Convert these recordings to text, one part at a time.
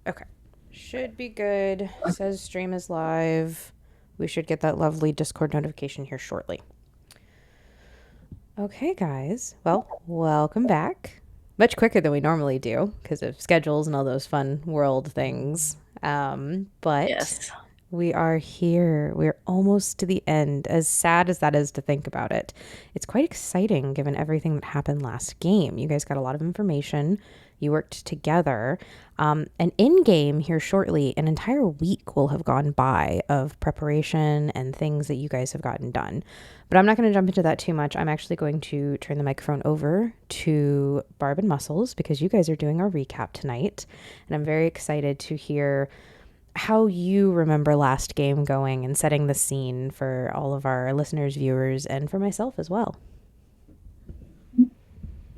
Okay. Should be good. Says stream is live. We should get that lovely Discord notification here shortly. Okay, guys. Well, welcome back. Much quicker than we normally do because of schedules and all those fun world things. But Yes. we are here. We're almost to the end. As sad as that is to think about it, it's quite exciting given everything that happened last game. You guys got a lot of information. You worked together. And in game here shortly, an entire week will have gone by of preparation and things that you guys have gotten done. But I'm not going to jump into that too much. I'm actually going to turn the microphone over to Barb and Muscles because you guys are doing our recap tonight. And I'm very excited to hear how you remember last game going and setting the scene for all of our listeners, viewers, and for myself as well.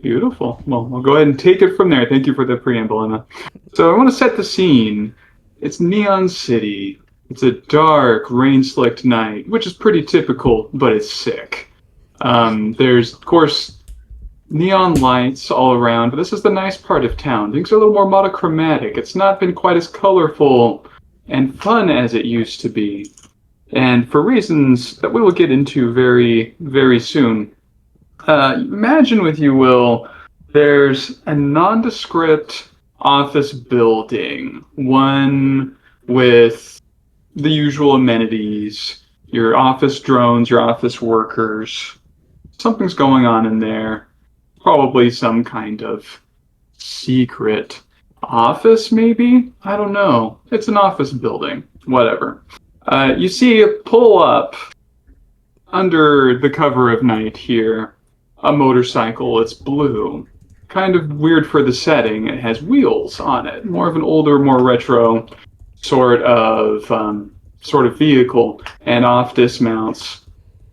Beautiful. Well, I'll go ahead and take it from there. Thank you for the preamble, Emma. So I want to set the scene. It's Neon City. It's a dark, rain-slicked night, which is pretty typical, but it's sick. There's, of course, neon lights all around, but this is the nice part of town. Things are a little more monochromatic. It's not been quite as colorful and fun as it used to be. And for reasons that we will get into very, very soon. Imagine, if you will, there's a nondescript office building, one with the usual amenities, your office drones, your office workers. Something's going on in there. Probably some kind of secret office, maybe? I don't know. It's an office building. Whatever. You see it pull up under the cover of night here a motorcycle. It's blue. Kind of weird for the setting. It has wheels on it. More of an older, more retro sort of vehicle. And off dismounts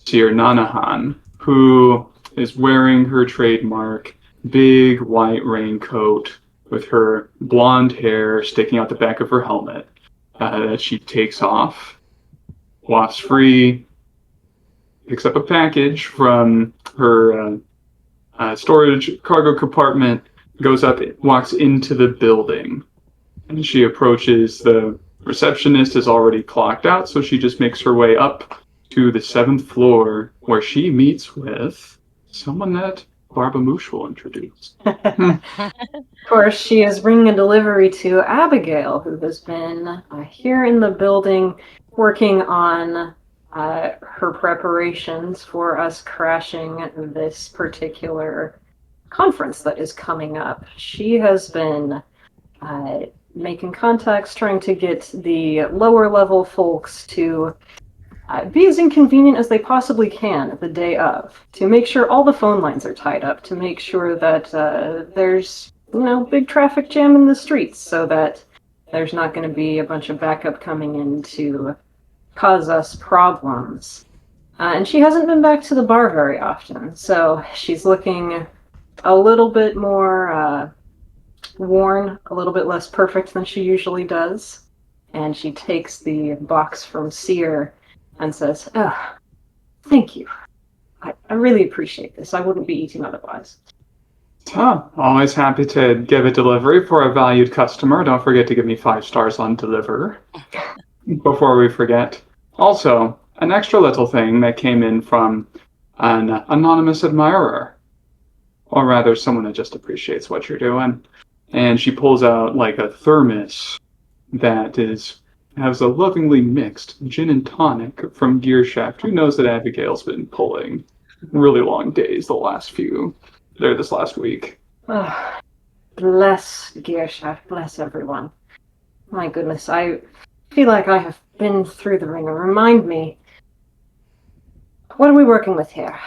Sir Nanahan, who is wearing her trademark big white raincoat with her blonde hair sticking out the back of her helmet that she takes off, walks free, picks up a package from her storage cargo compartment, goes up, walks into the building. And she approaches the receptionist is already clocked out, so she just makes her way up to the 7th floor where she meets with someone that Barbamoosh will introduce. Of course, she is bringing a delivery to Abigail, who has been here in the building working on her preparations for us crashing this particular conference that is coming up. She has been making contacts, trying to get the lower level folks to be as inconvenient as they possibly can the day of, to make sure all the phone lines are tied up, to make sure that there's, big traffic jam in the streets so that there's not going to be a bunch of backup coming in to cause us problems. And she hasn't been back to the bar very often, so she's looking a little bit more worn, a little bit less perfect than she usually does. And she takes the box from Seer and says, "Oh, thank you. I really appreciate this. I wouldn't be eating otherwise." Always happy to give a delivery for a valued customer. Don't forget to give me 5 stars on deliver before we forget. Also, an extra little thing that came in from an anonymous admirer, or rather someone that just appreciates what you're doing. And she pulls out like a thermos that has a lovingly mixed gin and tonic from Gearshaft. Who knows that Abigail's been pulling really long days this last week. Oh, bless Gearshaft, bless everyone. My goodness, I feel like I have been through the ringer. Remind me, what are we working with here?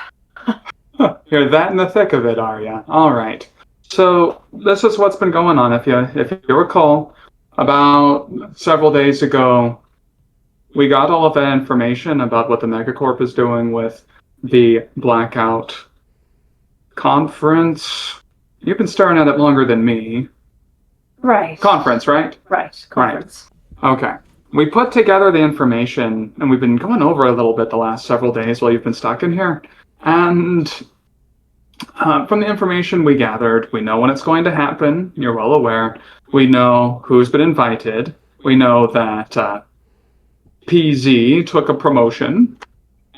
You're that in the thick of it, are ya? All right. So this is what's been going on. If you recall, about several days ago, we got all of that information about what the Megacorp is doing with the Blackout conference. You've been staring at it longer than me. Right. Conference, right? Right, conference. Right. Okay. We put together the information, and we've been going over a little bit the last several days while you've been stuck in here. And From the information we gathered, we know when it's going to happen. You're well aware. We know who's been invited. We know that PZ took a promotion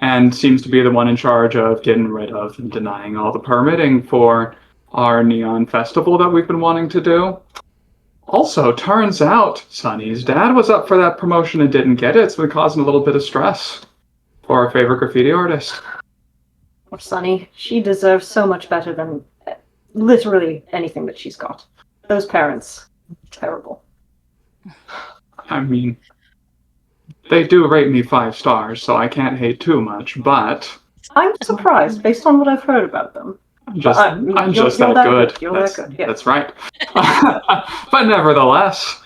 and seems to be the one in charge of getting rid of and denying all the permitting for our neon festival that we've been wanting to do. Also, turns out Sonny's dad was up for that promotion and didn't get it. It's been causing a little bit of stress for our favorite graffiti artist. Poor Sunny. She deserves so much better than literally anything that she's got. Those parents, terrible. I mean, they do rate me 5 stars, so I can't hate too much, but I'm surprised based on what I've heard about them. I'm just you're that good. You're that good. Yeah. That's right. But nevertheless,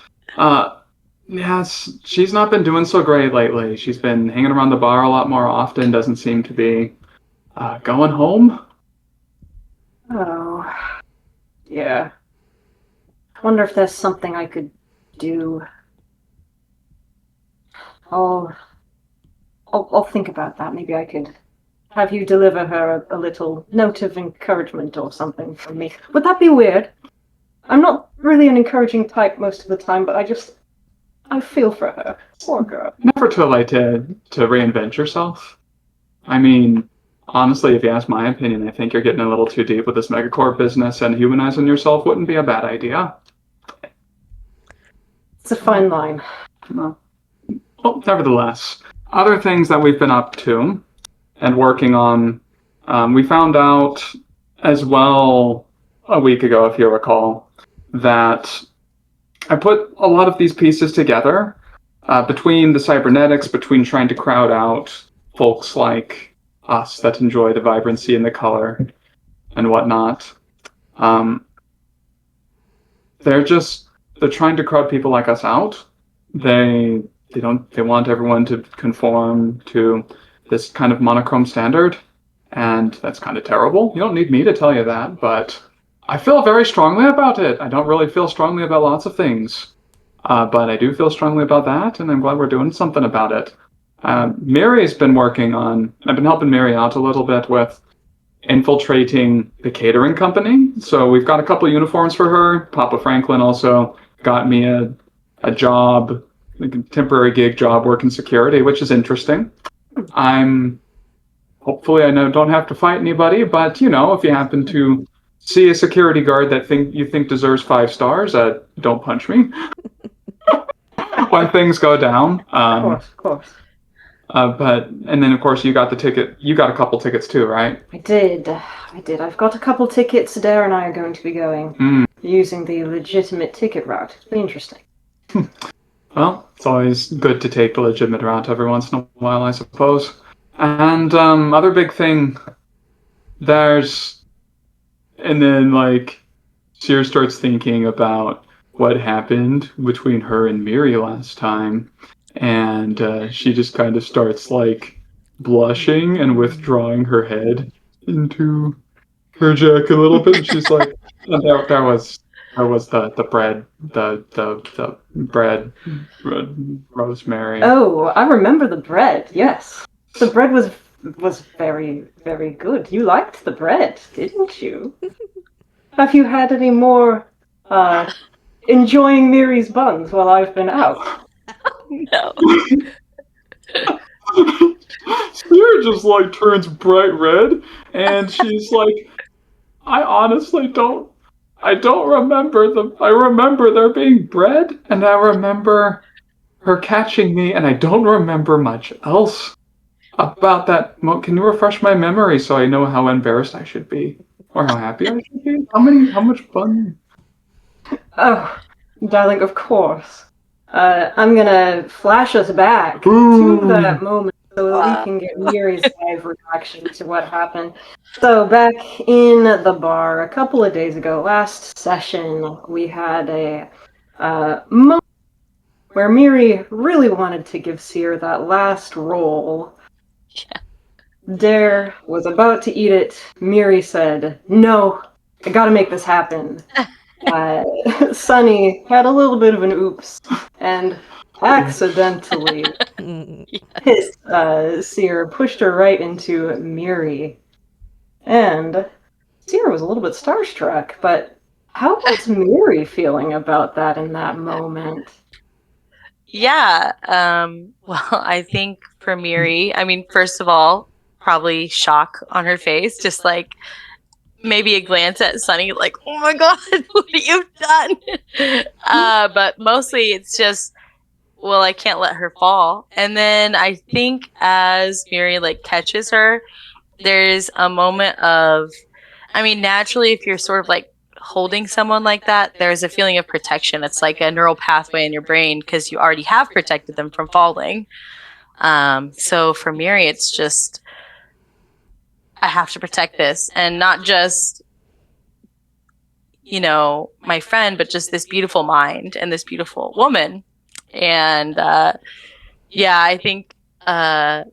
yes, she's not been doing so great lately. She's been hanging around the bar a lot more often, doesn't seem to be going home. Oh, yeah. I wonder if there's something I could do. I'll think about that. Maybe I could have you deliver her a little note of encouragement or something from me. Would that be weird? I'm not really an encouraging type most of the time, but I feel for her. Poor girl. Never too late to reinvent yourself. I mean, honestly, if you ask my opinion, I think you're getting a little too deep with this megacorp business, and humanizing yourself wouldn't be a bad idea. It's a fine line. Well, nevertheless, other things that we've been up to and working on, we found out as well a week ago, if you recall, that I put a lot of these pieces together between the cybernetics, between trying to crowd out folks like us that enjoy the vibrancy and the color and whatnot. They're trying to crowd people like us out. They want everyone to conform to this kind of monochrome standard, and that's kind of terrible. You don't need me to tell you that, but I feel very strongly about it. I don't really feel strongly about lots of things, but I do feel strongly about that, and I'm glad we're doing something about it. Mary's been working on. I've been helping Mary out a little bit with infiltrating the catering company. So we've got a couple of uniforms for her. Papa Franklin also got me a job, a temporary gig job working security, which is interesting. Hopefully I don't have to fight anybody, but if you happen to see a security guard that you think deserves 5 stars, don't punch me. When things go down. Of course. And then of course you got the ticket. You got a couple tickets too, right? I did. I've got a couple tickets. Dare and I are going to be going using the legitimate ticket route. It'll be interesting. Well, it's always good to take the legitimate route every once in a while, I suppose. And other big thing, and then Sear starts thinking about what happened between her and Miri last time, and she just kind of starts blushing and withdrawing her head into her jacket a little bit. And she's like, "That was the bread, rosemary." Oh, I remember the bread. Yes, the bread was very, very good. You liked the bread, didn't you? Have you had any more enjoying Miri's buns while I've been out? No. Spear just turns bright red, and she's like, I honestly don't. I don't remember I remember there being bread, and I remember her catching me, and I don't remember much else about that. Can you refresh my memory so I know how embarrassed I should be, or how happy I should be? How much fun? Oh, darling, of course. I'm gonna flash us back to that moment so that we can get Miri's live reaction to what happened. So back in the bar a couple of days ago, last session, we had a moment where Miri really wanted to give Seer that last roll. Yeah. Dare was about to eat it. Miri said, "No, I gotta make this happen." Sunny had a little bit of an oops and accidentally hit Seer, pushed her right into Miri. And Seer was a little bit starstruck, but how was Miri feeling about that in that moment? Yeah. Well, I think for Miri, I mean, first of all, probably shock on her face, just like maybe a glance at Sunny, like, oh my God, what have you done? But mostly it's just, well, I can't let her fall. And then I think as Miri like catches her, there's a moment of, I mean, naturally, if you're sort of like holding someone like that, there's a feeling of protection. It's like a neural pathway in your brain because you already have protected them from falling. So for Miri, it's just, I have to protect this, and not just, my friend, but just this beautiful mind and this beautiful woman. And yeah, I think as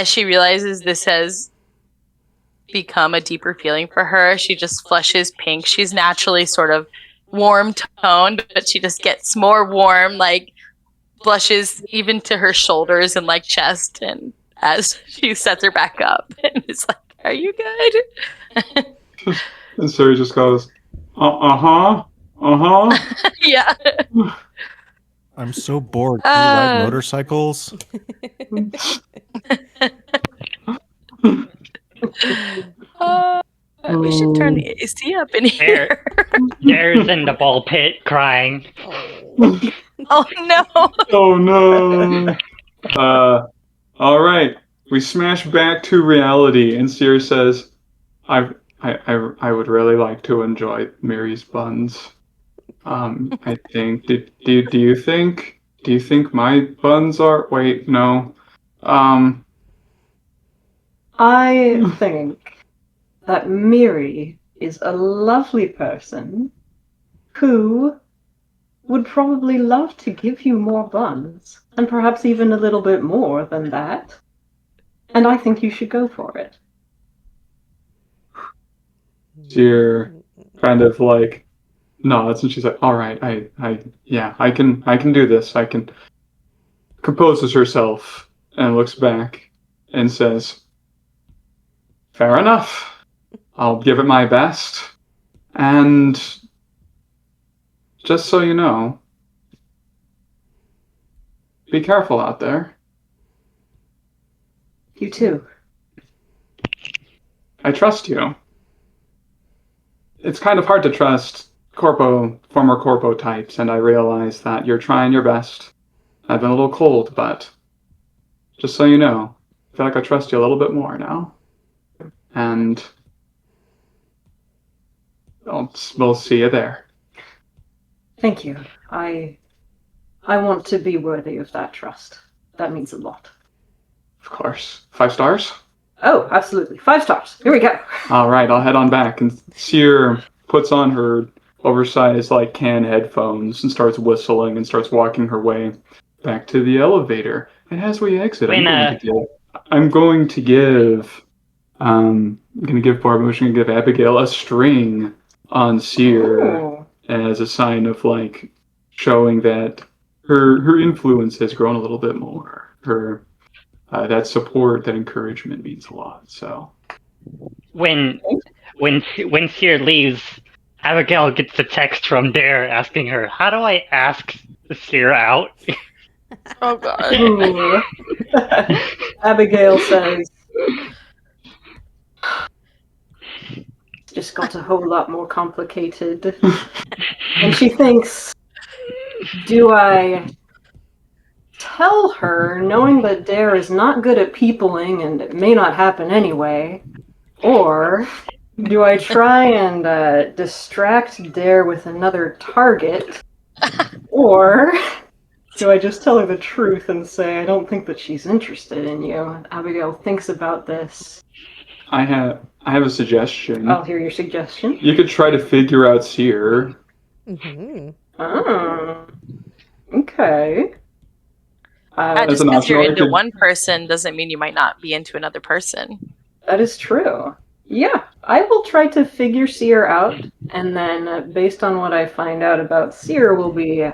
she realizes this has become a deeper feeling for her, she just flushes pink. She's naturally sort of warm toned, but she just gets more warm, like blushes even to her shoulders and like chest. And as she sets her back up, and it's like, "Are you good?" And Siri just goes, uh-huh, uh-huh. Yeah. I'm so bored. Do you ride motorcycles? We should turn the AC up in here. There's in the ball pit crying. Oh. Oh no. Oh no. All right. We smash back to reality, and Seer says, I would really like to enjoy Mary's buns. I think. Do you think my buns are? Wait, no. I think that Miri is a lovely person who would probably love to give you more buns, and perhaps even a little bit more than that. And I think you should go for it. Seer kind of like nods, and she's like, "All right, yeah, I can do this. I can." Composes herself and looks back and says, "Fair enough. I'll give it my best. And just so you know, be careful out there. You too. I trust you. It's kind of hard to trust former corpo types, and I realize that you're trying your best. I've been a little cold, but just so you know, I feel like I trust you a little bit more now. And we'll see you there." Thank you. I want to be worthy of that trust. That means a lot. Of course. 5 stars? Oh, absolutely. 5 stars. Here we go. All right, I'll head on back. And Seer puts on her oversized like can headphones and starts whistling and starts walking her way back to the elevator. And as we exit, I'm going to give Barb, I'm going to give Abigail a string on Seer as a sign of like showing that her influence has grown a little bit more. Her that support, that encouragement means a lot. So When Seer leaves, Abigail gets a text from Dare asking her, "How do I ask Seer out?" Oh God. Ooh. Abigail says, just got a whole lot more complicated. And she thinks, do I tell her, knowing that Dare is not good at peopling and it may not happen anyway, or do I try and distract Dare with another target, or do I just tell her the truth and say, I don't think that she's interested in you? Abigail thinks about this. I have a suggestion. I'll hear your suggestion. You could try to figure out Seer. Mm-hmm. Oh, okay. Just because you're into one person doesn't mean you might not be into another person. That is true. Yeah, I will try to figure Seer out, and then based on what I find out about Seer will be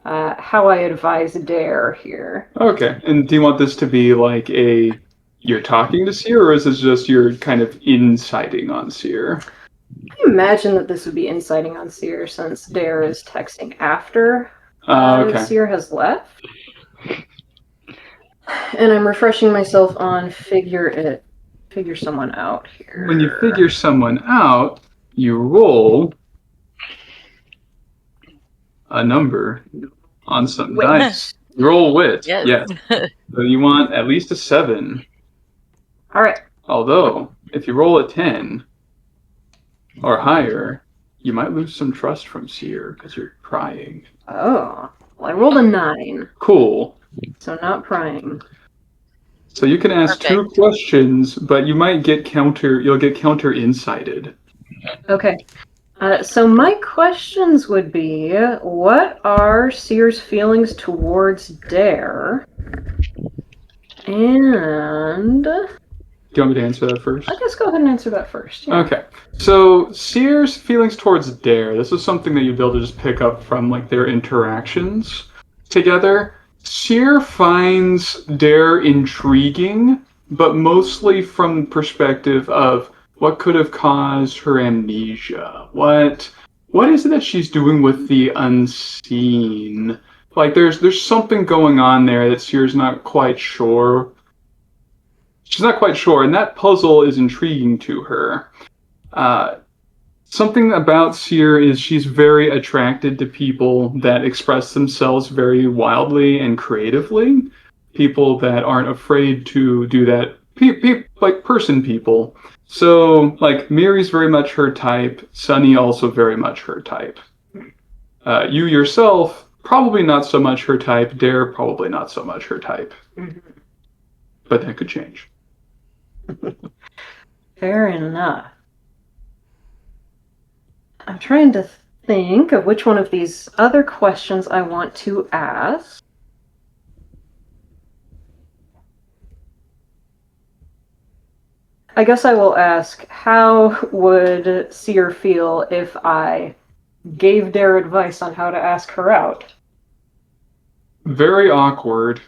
how I advise Dare here. Okay, and do you want this to be like you're talking to Seer, or is this just you're kind of inciting on Seer? imagine that this would be inciting on Seer since Dare is texting after Okay. Seer has left. And I'm refreshing myself on figure someone out here. When you figure someone out, you roll a number on some Wit. dice. You roll wit. Yes. So you want at least a 7. All right. Although, if you roll a 10 or higher, you might lose some trust from Seer because you're prying. Oh, well, I rolled a 9. Cool. So not prying. So you can ask Perfect. 2 questions, but you'll get counter incited. Okay. So my questions would be, what are Seer's feelings towards Dare? And Do you want me to answer that first? I guess go ahead and answer that first. Yeah. Okay. So Seer's feelings towards Dare, this is something that you'd be able to just pick up from like their interactions together. Seer finds Dare intriguing, but mostly from the perspective of what could have caused her amnesia. What is it that she's doing with the unseen? Like there's something going on there that Seer's not quite sure. She's not quite sure, and that puzzle is intriguing to her. Something about Seer is she's very attracted to people that express themselves very wildly and creatively. People that aren't afraid to do that. Like person people. So, like, Miri's very much her type. Sunny also very much her type. You yourself, probably not so much her type. Dare, probably not so much her type. Mhm. But that could change. Fair enough. I'm trying to think of which one of these other questions I want to ask. I guess I will ask, how would Seer feel if I gave Dare advice on how to ask her out? Very awkward.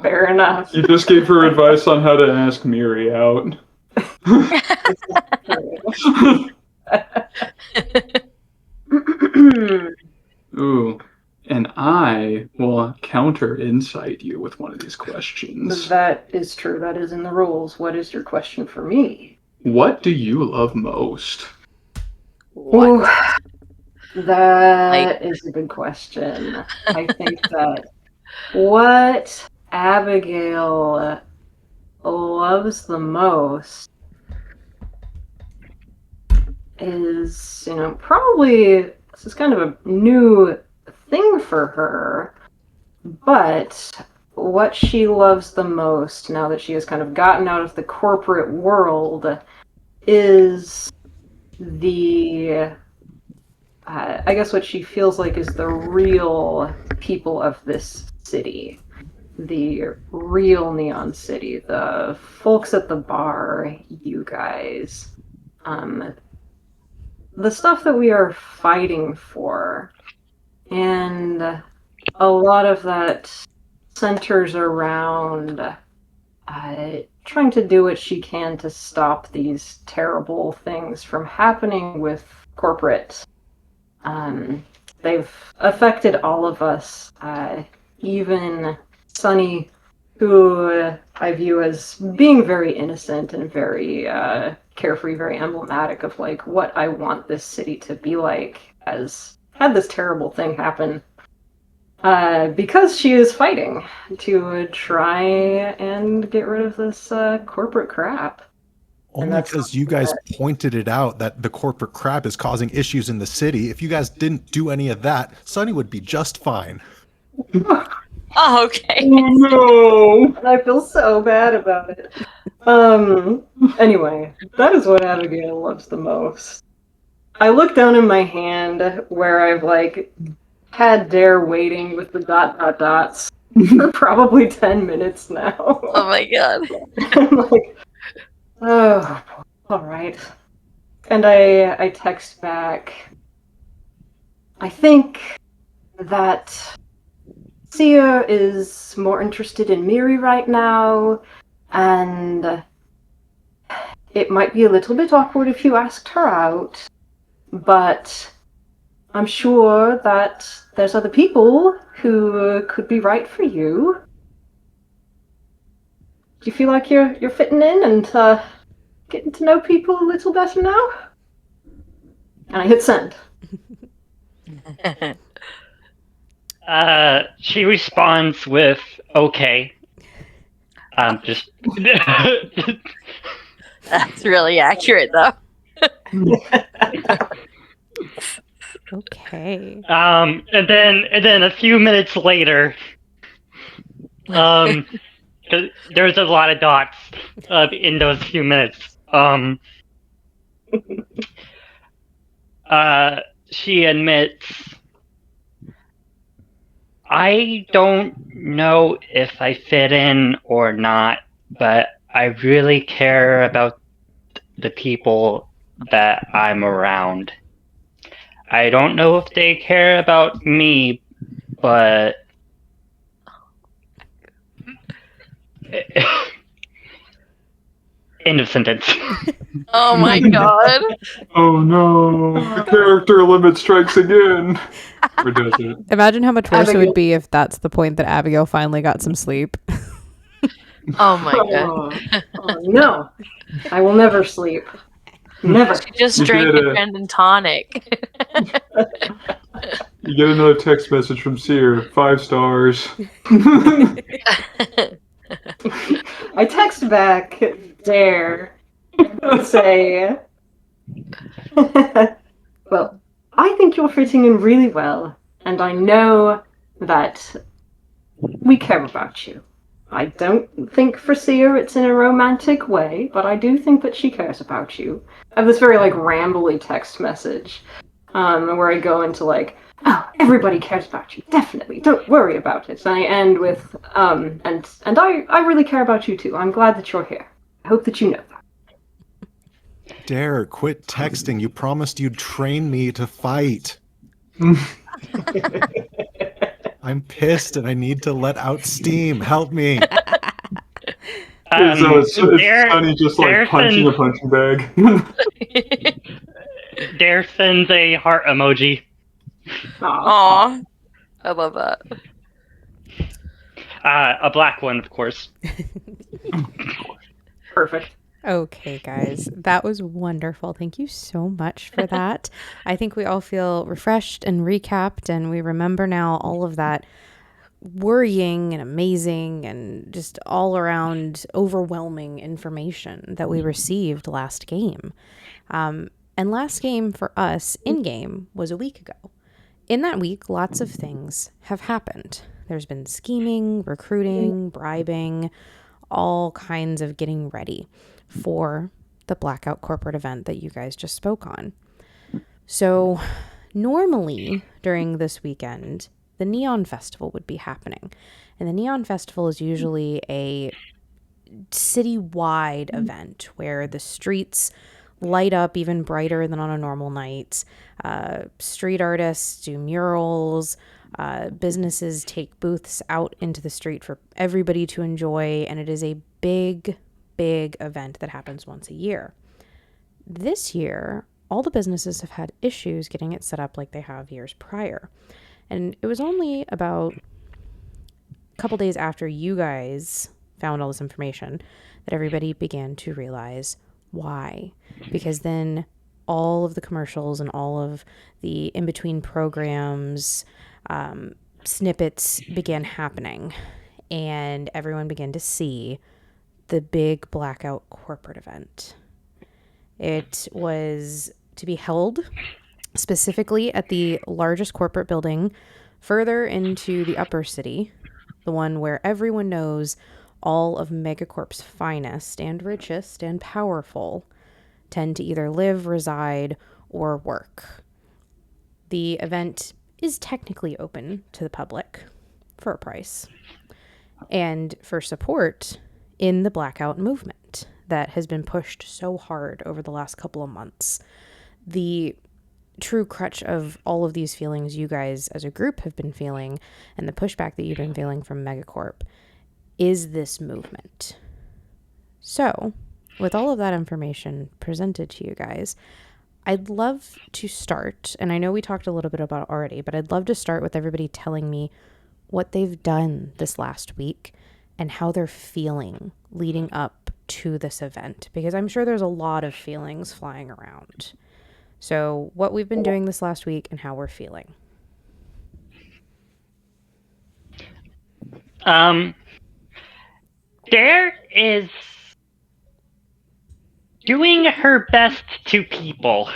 Fair enough. You just gave her advice on how to ask Miri out. Ooh. And I will counter insight you with one of these questions. That is true. That is in the rules. What is your question for me? What do you love most? What? Ooh, that is a good question. I think that what Abigail loves the most is, probably this is kind of a new thing for her, but what she loves the most now that she has kind of gotten out of the corporate world is I guess what she feels like is the real people of this city. The real Neon City. The folks at the bar, you guys. The stuff that we are fighting for. And a lot of that centers around trying to do what she can to stop these terrible things from happening with corporate. They've affected all of us, even Sunny, who I view as being very innocent and very carefree, very emblematic of like what I want this city to be like, has had this terrible thing happen. Because she is fighting to try and get rid of this corporate crap. Only because you guys pointed it out that the corporate crap is causing issues in the city. If you guys didn't do any of that, Sunny would be just fine. Oh, okay. Oh no! And I feel so bad about it. Anyway, that is what Abigail loves the most. I look down in my hand where I've like had Dare waiting with the dots for probably 10 minutes now. Oh my god. I'm like, oh, all right. And I text back, I think that Sia is more interested in Miri right now, and it might be a little bit awkward if you asked her out, but I'm sure that there's other people who could be right for you. Do you feel like you're fitting in and getting to know people a little better now? And I hit send. She responds with okay. Just That's really accurate, though. Okay. and then a few minutes later, 'cause there's a lot of dots in those few minutes. She admits, I don't know if I fit in or not, but I really care about the people that I'm around. I don't know if they care about me, but end of sentence. Oh my god. Oh no, the character limit strikes again. Or does it? Imagine how much worse it Abigail. would be if that's the point that Abigail finally got some sleep. Oh my god. Oh, no. I will never sleep. Never. She just You drank did a it. gin and tonic. You get another text message from Seer. 5 stars. I text back, dare, and say, well, I think you're fitting in really well, and I know that we care about you. I don't think for Seer it's in a romantic way, but I do think that she cares about you. I have this very like rambly text message, where I go into like, oh, everybody cares about you, definitely. Don't worry about it. And I end with, and I really care about you too. I'm glad that you're here. I hope that you know that. Dare, quit texting. You promised you'd train me to fight. I'm pissed and I need to let out steam. Help me. So it's Dare- Sunny just like Dare punching a sends- punching bag. Dare sends a heart emoji. Aw. I love that. A black one, of course. Perfect. Okay, guys, that was wonderful. Thank you so much for that. I think we all feel refreshed and recapped, and we remember now all of that worrying and amazing and just all around overwhelming information that we received last game. And last game for us in game was a week ago. In that week, lots of things have happened. There's been scheming, recruiting, bribing, all kinds of getting ready for the Blackout corporate event that you guys just spoke on. So normally during this weekend, the Neon Festival would be happening. And the Neon Festival is usually a citywide event where the streets light up even brighter than on a normal night. Street artists do murals. Businesses take booths out into the street for everybody to enjoy. And it is a big, big event that happens once a year. This year, all the businesses have had issues getting it set up like they have years prior. And it was only about a couple days after you guys found all this information that everybody began to realize why. Because then all of the commercials and all of the in-between programs, snippets began happening. And everyone began to see the big Blackout corporate event. It was to be held specifically at the largest corporate building further into the upper city, the one where everyone knows all of Megacorp's finest and richest and powerful tend to either live, reside, or work. The event is technically open to the public for a price and for support in the Blackout movement that has been pushed so hard over the last couple of months. The true crutch of all of these feelings you guys as a group have been feeling and the pushback that you've been feeling from Megacorp is this movement. So with all of that information presented to you guys, I'd love to start, and I know we talked a little bit about it already, but I'd love to start with everybody telling me what they've done this last week and how they're feeling leading up to this event, because I'm sure there's a lot of feelings flying around. So, what we've been doing this last week and how we're feeling. Dare is doing her best to people.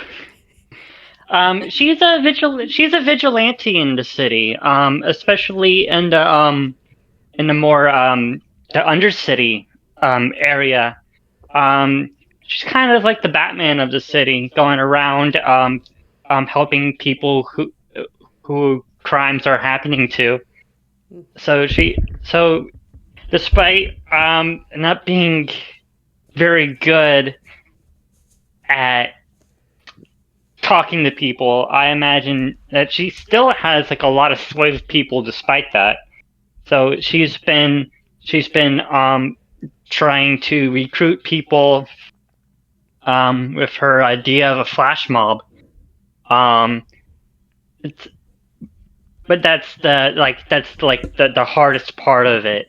She's a vigilante in the city, especially in the more the undercity area. She's kind of like the Batman of the city, going around helping people who crimes are happening to. So despite not being very good at talking to people, I imagine that she still has like a lot of sway with people despite that. So she's been trying to recruit people with her idea of a flash mob. It's but that's the hardest part of it.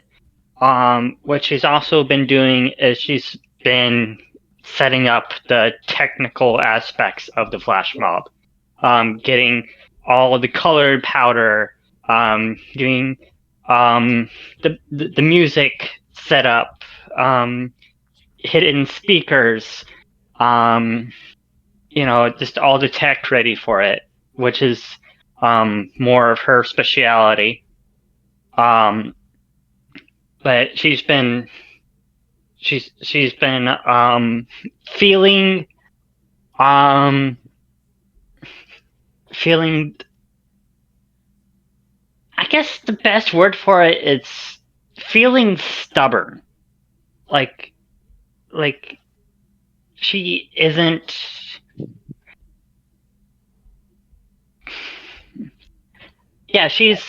What she's also been doing is she's been setting up the technical aspects of the flash mob, getting all of the colored powder, doing the music set up, hidden speakers, just all the tech ready for it, which is more of her speciality. But she's been feeling feeling. I guess the best word for it is feeling stubborn. Like she isn't. Yeah, she's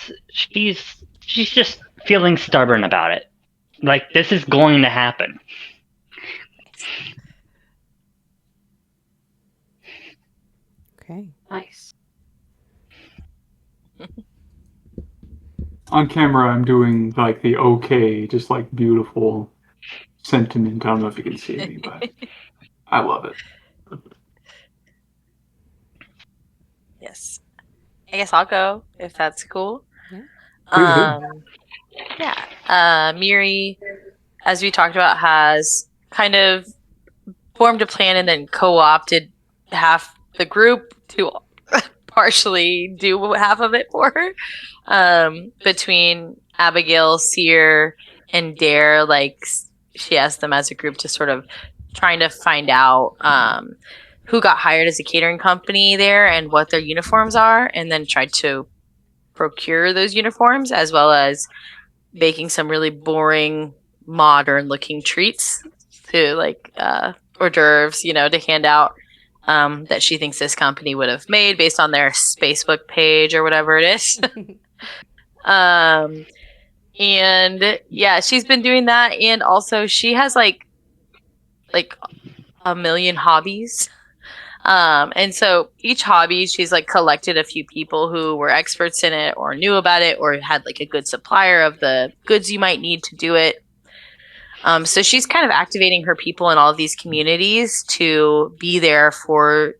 just feeling stubborn about it. Like, this is going to happen. Okay. Nice. On camera, I'm doing like the okay, just like beautiful sentiment. I don't know if you can see me, but I love it. Yes. I guess I'll go if that's cool. Yeah. Miri, as we talked about, has kind of formed a plan and then co-opted half the group to partially do half of it for her. Between Abigail, Seer, and Dare, like she asked them as a group to sort of trying to find out who got hired as a catering company there and what their uniforms are, and then tried to procure those uniforms, as well as baking some really boring, modern looking treats to like hors d'oeuvres, to hand out that she thinks this company would have made based on their Facebook page or whatever it is. And yeah, she's been doing that, and also she has like a million hobbies. And so each hobby, she's like collected a few people who were experts in it or knew about it or had like a good supplier of the goods you might need to do it. So she's kind of activating her people in all of these communities to be there for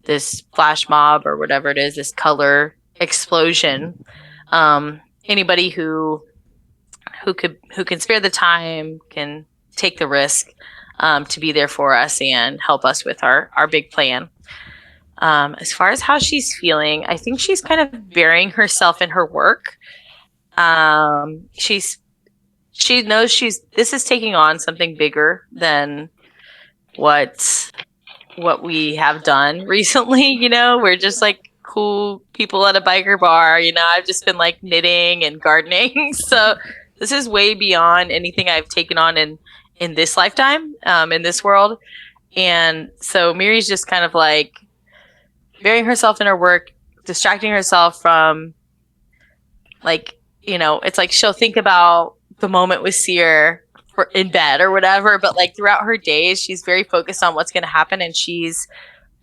this flash mob or whatever it is, this color explosion. Anybody who can spare the time, can take the risk to be there for us and help us with our big plan. As far as how she's feeling, I think she's kind of burying herself in her work. She knows this is taking on something bigger than what we have done recently. We're just like cool people at a biker bar. I've just been like knitting and gardening. So this is way beyond anything I've taken on in this lifetime, in this world. And so Miri's just kind of like burying herself in her work, distracting herself from like, it's like she'll think about the moment with Seer in bed or whatever, but like throughout her days, she's very focused on what's going to happen, and she's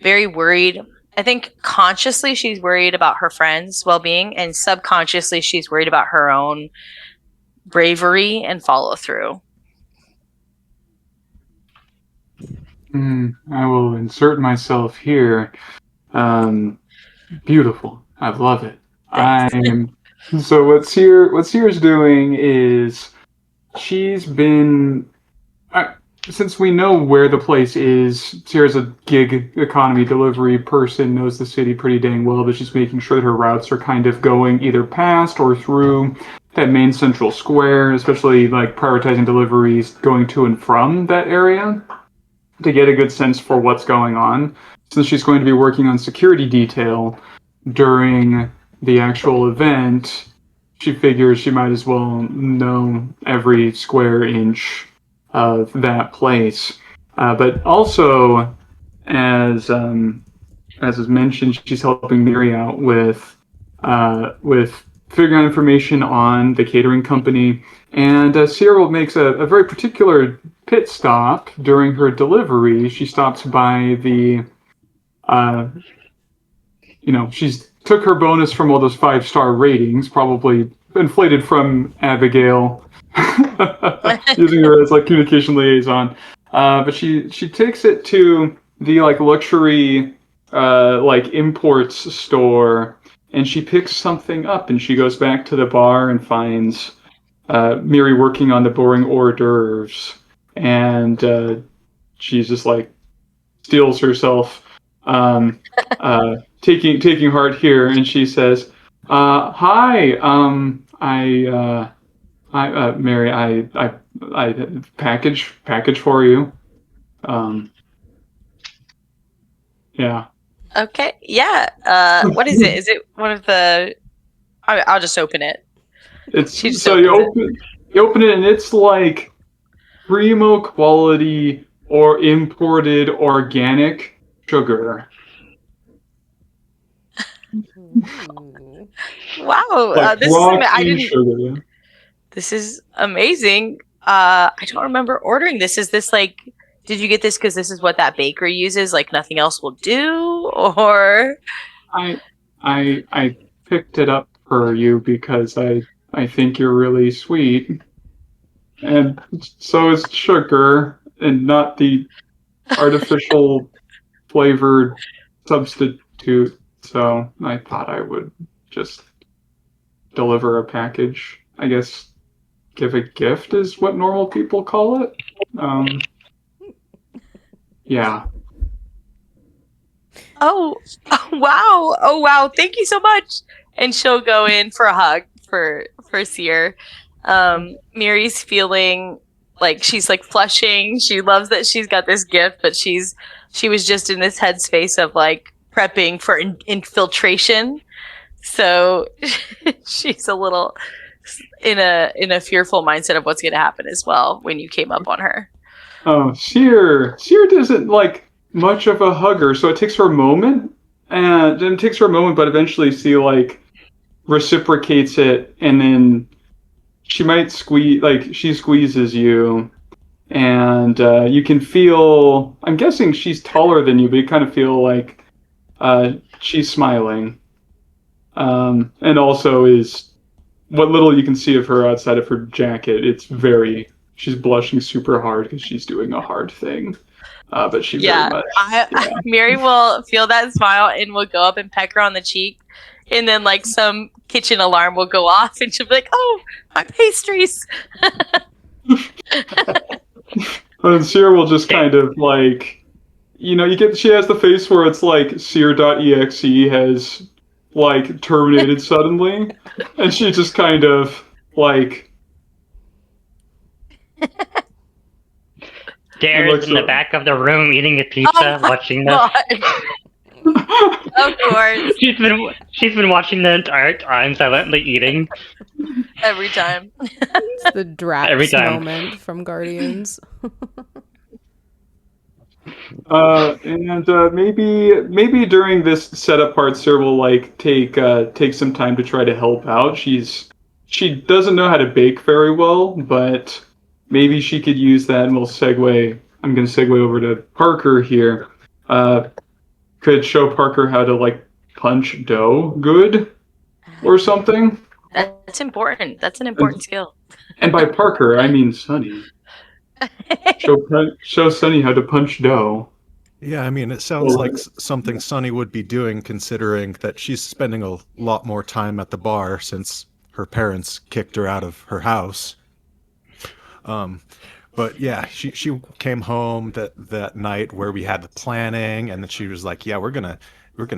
very worried. I think consciously she's worried about her friends' well-being, and subconsciously she's worried about her own bravery and follow through. I will insert myself here. Beautiful. I love it. Thanks. So what Sear's doing is she's been since we know where the place is, Sear's a gig economy delivery person, knows the city pretty dang well, but she's making sure that her routes are kind of going either past or through that main central square, especially like prioritizing deliveries going to and from that area to get a good sense for what's going on. Since she's going to be working on security detail during the actual event, she figures she might as well know every square inch of that place. But also, as is mentioned, she's helping Miri out with figuring out information on the catering company. And Cyril makes a very particular pit stop during her delivery. She stops by the, she's took her bonus from all those 5-star ratings, probably inflated from Abigail, using her as like communication liaison. But she takes it to the like luxury like imports store, and she picks something up, and she goes back to the bar and finds Miri working on the boring hors d'oeuvres, and she's just like steels herself, taking heart here, and she says, "Hi, Mary, I package for you." Yeah. Okay. Yeah. What is it? Is it one of the? I'll just open it. It's so you open it, and it's like primo quality or imported organic sugar. Wow. Like This is raw cane sugar. Yeah. This is amazing. I don't remember ordering this. Is this like? Did you get this because this is what that bakery uses? Like nothing else will do, or? I picked it up for you because I think you're really sweet, and so is sugar, and not the artificial flavored substitute. So I thought I would just deliver a package. I guess give a gift is what normal people call it. Yeah. Oh wow! Oh wow! Thank you so much. And she'll go in for a hug for Seer. Miri's feeling like she's like flushing. She loves that she's got this gift, but she was just in this headspace of like prepping for infiltration. So she's a little in a fearful mindset of what's going to happen as well when you came up on her. Oh, Seer doesn't like much of a hugger, so it takes her a moment, and it takes her a moment, but eventually she like reciprocates it, and then she might she squeezes you, and you can feel. I'm guessing she's taller than you, but you kind of feel like she's smiling, and also is what little you can see of her outside of her jacket. She's blushing super hard because she's doing a hard thing. But she very much. Miri will feel that smile and will go up and peck her on the cheek, and then like some kitchen alarm will go off, and she'll be like, "Oh, my pastries!" And Seer will just kind of like, she has the face where it's like Seer.exe has like terminated suddenly, and she just kind of like. Dare's in the back of the room eating a pizza, watching this. Of course. She's been watching the entire time, silently eating. Every time. It's the Drax moment from Guardians. And maybe during this setup part, Sir will like take some time to try to help out. She doesn't know how to bake very well, but maybe she could use that, and we'll segue. I'm going to segue over to Parker here. Could show Parker how to like punch dough good or something. That's important. That's an important skill. And by Parker, I mean Sunny. Show Sunny how to punch dough. Yeah, I mean, it sounds like something Sunny would be doing, considering that she's spending a lot more time at the bar since her parents kicked her out of her house. But yeah, she came home that night where we had the planning, and then she was like, "Yeah, we're gonna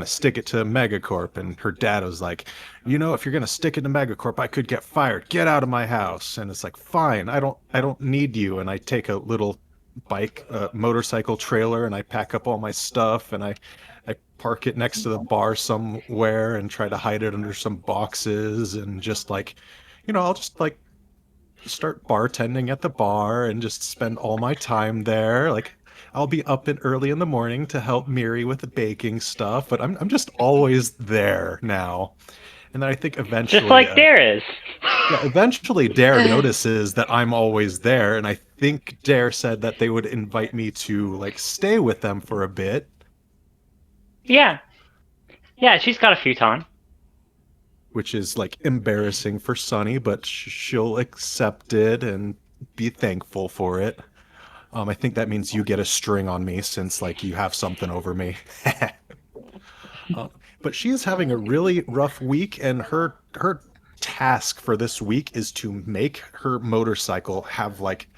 stick it to Megacorp." And her dad was like, "If you're gonna stick it to Megacorp, I could get fired. Get out of my house." And it's like, "Fine, I don't need you." And I take a little motorcycle trailer, and I pack up all my stuff, and I park it next to the bar somewhere and try to hide it under some boxes, and just like, I'll just like start bartending at the bar and just spend all my time there. Like, I'll be up early in the morning to help Miri with the baking stuff, but I'm just always there now. And then I think eventually, Just like Dare is. yeah, eventually Dare notices that I'm always there, and I think Dare said that they would invite me to like stay with them for a bit. Yeah. Yeah, she's got a futon. Which is like embarrassing for Sunny, but she'll accept it and be thankful for it. I think that means you get a string on me since like you have something over me. But she is having a really rough week, and her task for this week is to make her motorcycle have like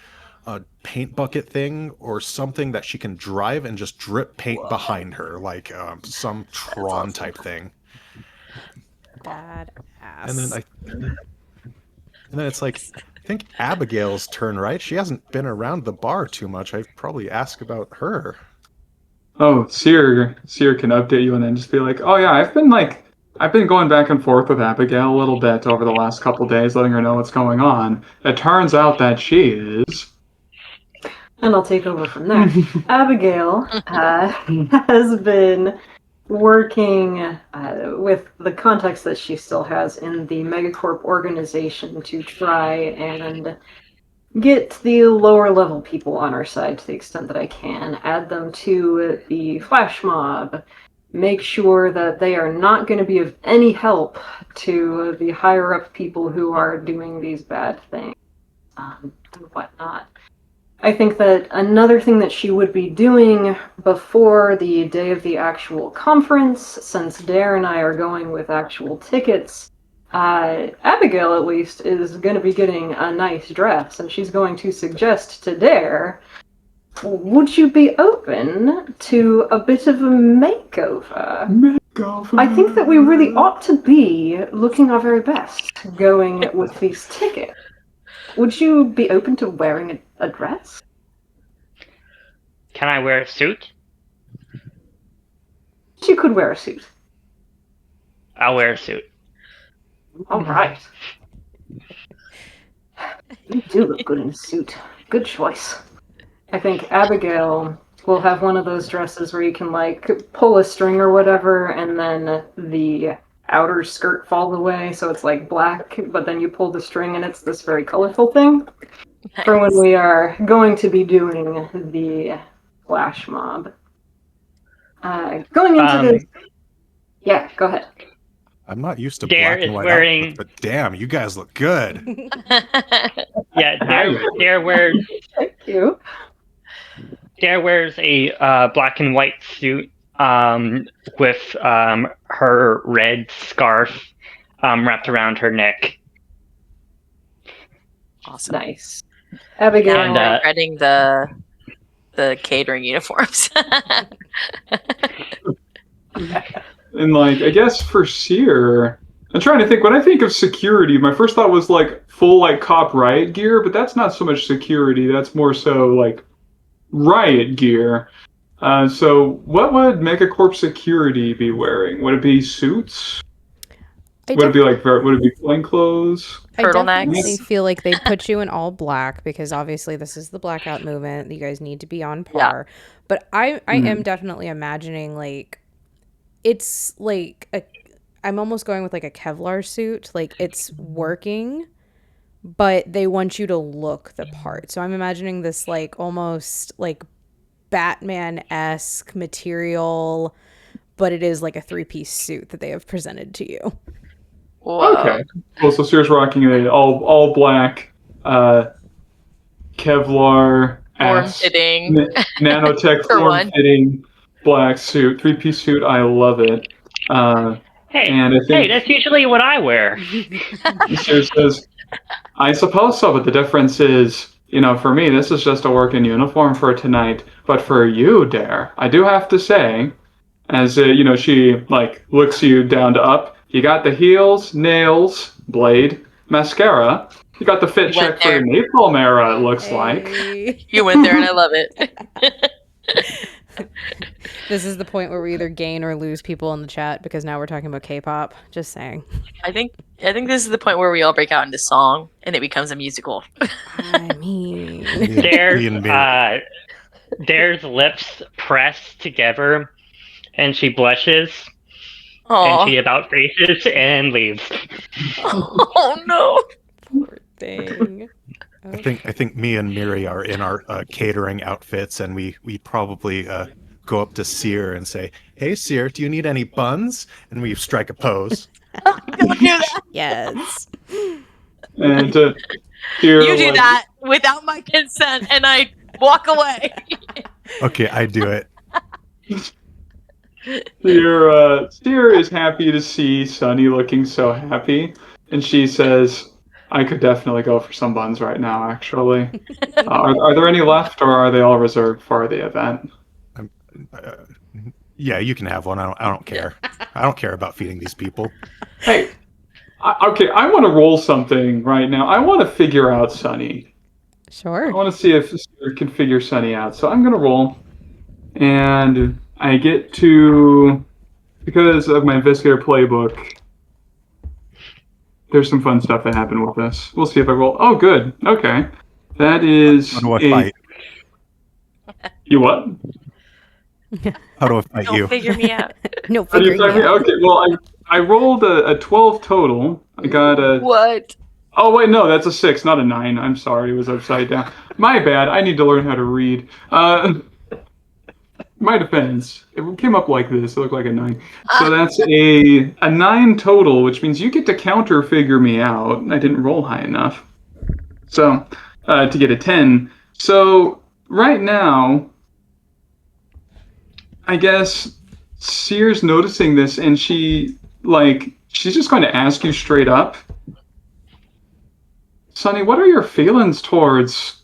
a paint bucket thing or something that she can drive and just drip paint behind her, like some Tron type thing. Badass. And then it's like, I think Abigail's turn, right? She hasn't been around the bar too much. I'd probably ask about her. Oh, Seer can update you and then just be like, "Oh yeah, I've been going back and forth with Abigail a little bit over the last couple days, letting her know what's going on. It turns out that she is." And I'll take over from there. Abigail has been working with the contacts that she still has in the Megacorp organization to try and get the lower level people on our side to the extent that I can, add them to the flash mob, make sure that they are not going to be of any help to the higher up people who are doing these bad things and whatnot. I think that another thing that she would be doing before the day of the actual conference, since Dare and I are going with actual tickets, Abigail at least is going to be getting a nice dress, and she's going to suggest to Dare, would you be open to a bit of a makeover? I think that we really ought to be looking our very best going with these tickets. Would you be open to wearing a dress? Can I wear a suit? You could wear a suit. I'll wear a suit. All right. You do look good in a suit. Good choice. I think Abigail will have one of those dresses where you can like pull a string or whatever, and then the outer skirt falls away, so it's like black, but then you pull the string and it's this very colorful thing. Nice. For when we are going to be doing the flash mob. Going into this... Yeah, go ahead. I'm not used to Dare black and white outfits, but damn, you guys look good. Yeah, Dare wears... Thank you. Dare wears a black and white suit with her red scarf wrapped around her neck. Awesome. Nice. Abigail. Now I'm regretting the catering uniforms. And like, I guess for Seer, I'm trying to think. When I think of security, my first thought was like full like cop riot gear, but that's not so much security. That's more so like riot gear. So what would Megacorp security be wearing? Would it be suits? Would it be plainclothes? I definitely feel like they put you in all black because obviously this is the blackout movement. You guys need to be on par. Yeah. But I am definitely imagining like it's like I'm almost going with like a Kevlar suit. Like it's working, but they want you to look the part. So I'm imagining this like almost like Batman-esque material, but it is like a three-piece suit that they have presented to you. Whoa. Okay. Well, so Sears rocking a all black Kevlar Form ass fitting nanotech for form one. fitting black suit, 3-piece suit. I love it. And I Hey, think that's usually what I wear. Sears says, I suppose so, but the difference is, for me, this is just a working uniform for tonight. But for you, Dare, I do have to say, as she like looks you down to up. You got the heels, nails, blade, mascara. You got the fit You went check for your there. napalm era. It looks like. Hey. You went there, and I love it. This is the point where we either gain or lose people in the chat because now we're talking about K-pop. Just saying. I think this is the point where we all break out into song, and it becomes a musical. I mean, There's Me and Mary. There's lips pressed together, and she blushes, and she Oh, about faces and leaves. oh no! poor thing. I think me and Miri are in our catering outfits, and we probably go up to Sear and say, "Hey, Sear, do you need any buns?" And we strike a pose. Don't do that. Yes. And here, You do like, that without my consent, and I walk away. Okay, I do it. Steer is happy to see Sunny looking so happy, and she says, "I could definitely go for some buns right now. Actually, are there any left, or are they all reserved for the event?" Uh, yeah, you can have one. I don't care. I don't care about feeding these people. Hey, okay, I want to roll something right now. I want to figure out Sunny. I Sure. want to see if Steer can figure Sunny out. So I'm gonna roll, and I get to, because of my Viscera playbook. There's some fun stuff that happened with this. We'll see if I roll. Oh, good. Okay, that is How do I a. fight? You what? How do I fight Don't you? figure me out. No How do you figuring find me? out. Okay, well, I rolled a 12 total. I got a. What? Oh wait, no, that's a 6, not a 9. I'm sorry, it was upside down. My bad. I need to learn how to read. My defense, it came up like this. It looked like a 9. So that's a 9 total, which means you get to counter figure me out. I didn't roll high enough. So to get a 10. So right now, I guess Sear's noticing this, and she's just going to ask you straight up, Sonny, what are your feelings towards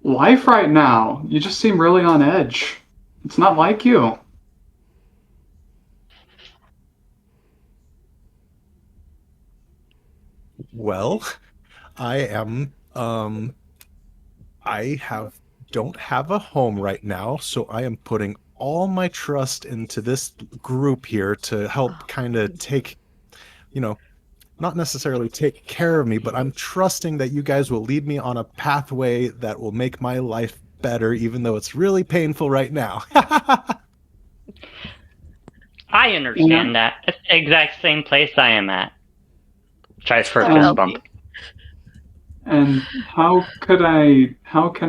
life right now? You just seem really on edge. It's not like you. Well, I am I have don't have a home right now, so I am putting all my trust into this group here to help kind of take, you know, not necessarily take care of me, but I'm trusting that you guys will lead me on a pathway that will make my life better, even though it's really painful right now. I understand that. It's the exact same place I am at. Tries for a fist Um, bump. and how can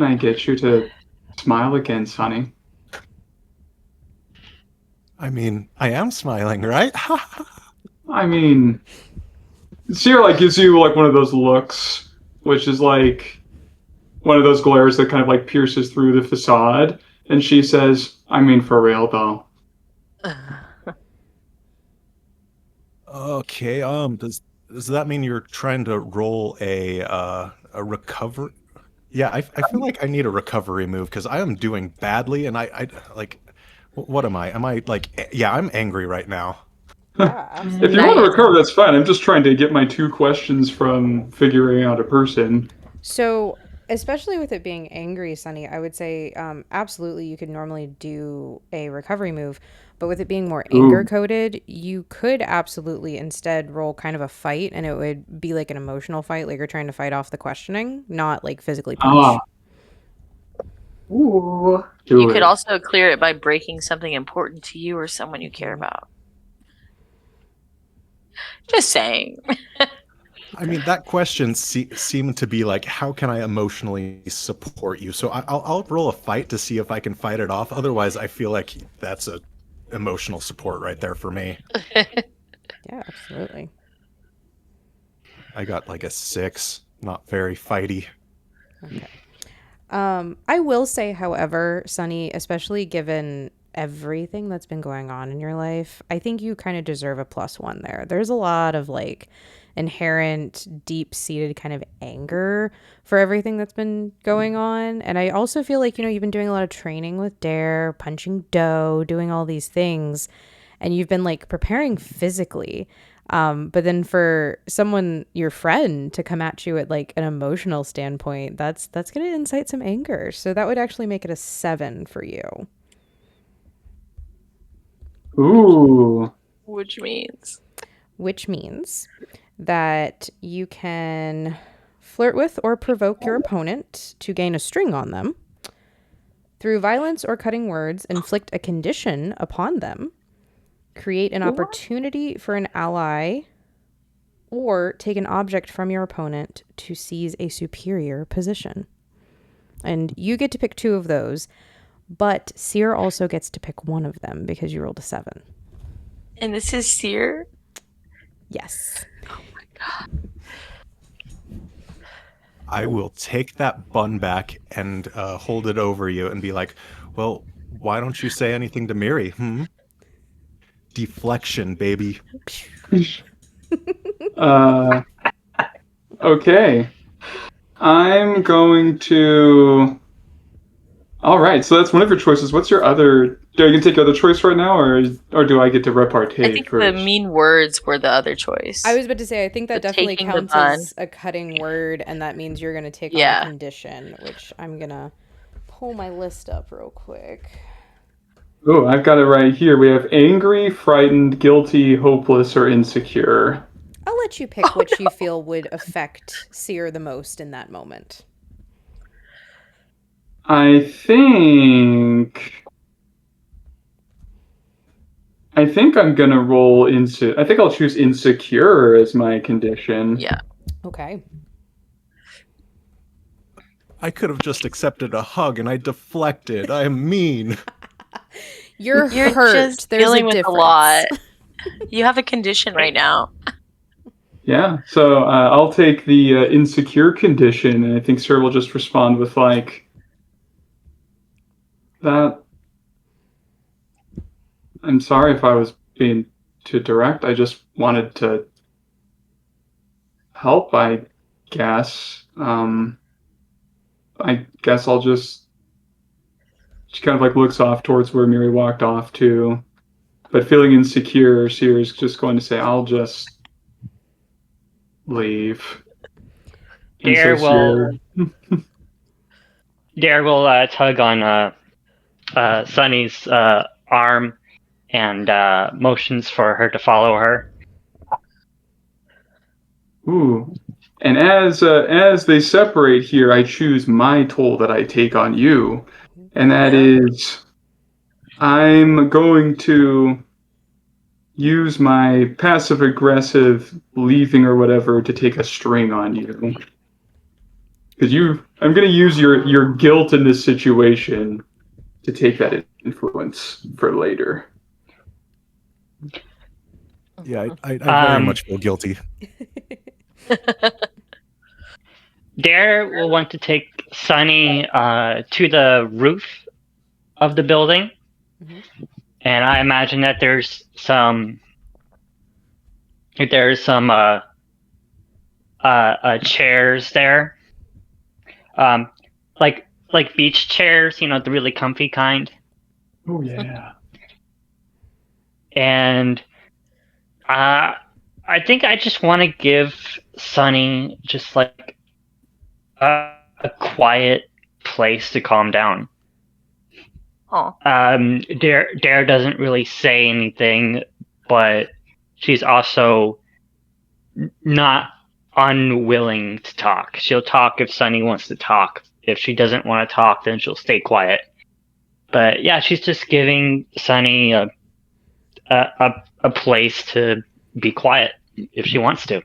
I get you to smile again, Sonny? I mean, I am smiling, right? I mean, Sierra gives you one of those looks, which is like one of those glares that kind of pierces through the facade, and she says, "I mean, for real though." Okay, does that mean you're trying to roll a recover? Yeah, I feel like I need a recovery move because I am doing badly, and I like, what am I? Am I yeah, I'm angry right now. Yeah, If you want to Nice. recover, that's fine. I'm just trying to get my 2 questions from figuring out a person. So, especially with it being angry, Sunny, I would say absolutely you could normally do a recovery move. But with it being more anger Ooh. coded, you could absolutely instead roll kind of a fight, and it would be like an emotional fight, like you're trying to fight off the questioning, not like physically punch. Ah, Ooh. do You could it. also clear it by breaking something important to you or someone you care about. Just saying. I mean, that question seemed to be like, how can I emotionally support you? So I'll roll a fight to see if I can fight it off. Otherwise, I feel like that's a emotional support right there for me. Yeah, absolutely. I got like a 6, not very fighty. Okay. I will say, however, Sunny, especially given everything that's been going on in your life, I think you kind of deserve a +1 there. There's a lot of like inherent, deep seated kind of anger for everything that's been going on. And I also feel like, you've been doing a lot of training with Dare, punching dough, doing all these things, and you've been like preparing physically. But then for someone, your friend, to come at you at like an emotional standpoint, that's going to incite some anger. So that would actually make it a 7 for you. Ooh. Which means Which means that you can flirt with or provoke your opponent to gain a string on them. Through violence or cutting words, inflict a condition upon them. Create an opportunity for an ally, or take an object from your opponent to seize a superior position. And you get to pick 2 of those, but Seer also gets to pick 1 of them because you rolled a 7. and this is Seer. Yes. Oh my god. I will take that bun back and hold it over you and be like, well, why don't you say anything to Miri? Deflection, baby. Okay. I'm going to. All right, so that's one of your choices. What's your other? Do I get to take your other choice right now, or do I get to repartee I think the first? mean words were the other choice. I was about to say, I think that The definitely taking the counts bun. as a cutting word, and that means you're going to take on a Yeah. condition, which I'm going to pull my list up real quick. Oh, I've got it right here. We have angry, frightened, guilty, hopeless, or insecure. I'll let you pick which you feel would affect Seer the most in that moment. I think I'm gonna roll into. I think I'll choose insecure as my condition. Yeah. Okay. I could have just accepted a hug and I deflected. I am mean. You're You're hurt. just There's dealing a with difference. a lot. You have a condition right now. Yeah, so I'll take the insecure condition, and I think Sir will just respond with like that. I'm sorry if I was being too direct. I just wanted to help, I guess. I guess I'll just. She kind of like looks off towards where Miri walked off to, but feeling insecure, Seer's just going to say, "I'll just leave." And so Dare will tug on Sunny's arm and motions for her to follow her. Ooh. And as they separate here, I choose my toll that I take on you, and that is I'm going to use my passive aggressive leaving or whatever to take a string on you. Because I'm going to use your guilt in this situation to take that influence for later. Yeah, I very much feel guilty. Dare will want to take Sunny to the roof of the building, and I imagine that there's some chairs there, like beach chairs, the really comfy kind. Oh yeah. And I think I just want to give Sunny just like a quiet place to calm down. Oh. Dare doesn't really say anything, but she's also not unwilling to talk. She'll talk if Sunny wants to talk. If she doesn't want to talk, then she'll stay quiet. But yeah, she's just giving Sunny a place to be quiet if she wants to.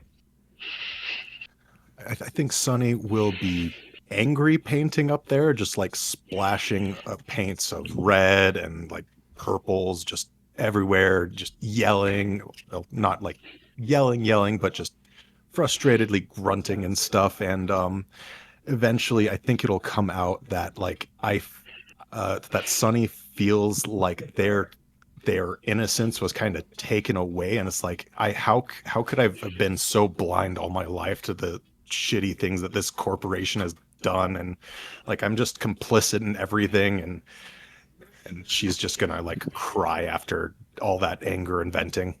I think Sunny will be angry painting up there, just like splashing paints of red and like purples just everywhere, just yelling. Well, not like yelling, but just frustratedly grunting and stuff. And eventually, I think it'll come out that that Sunny feels like their innocence was kind of taken away, and it's like how could I have been so blind all my life to the shitty things that this corporation has done, and like I'm just complicit in everything, and she's just gonna like cry after all that anger and venting.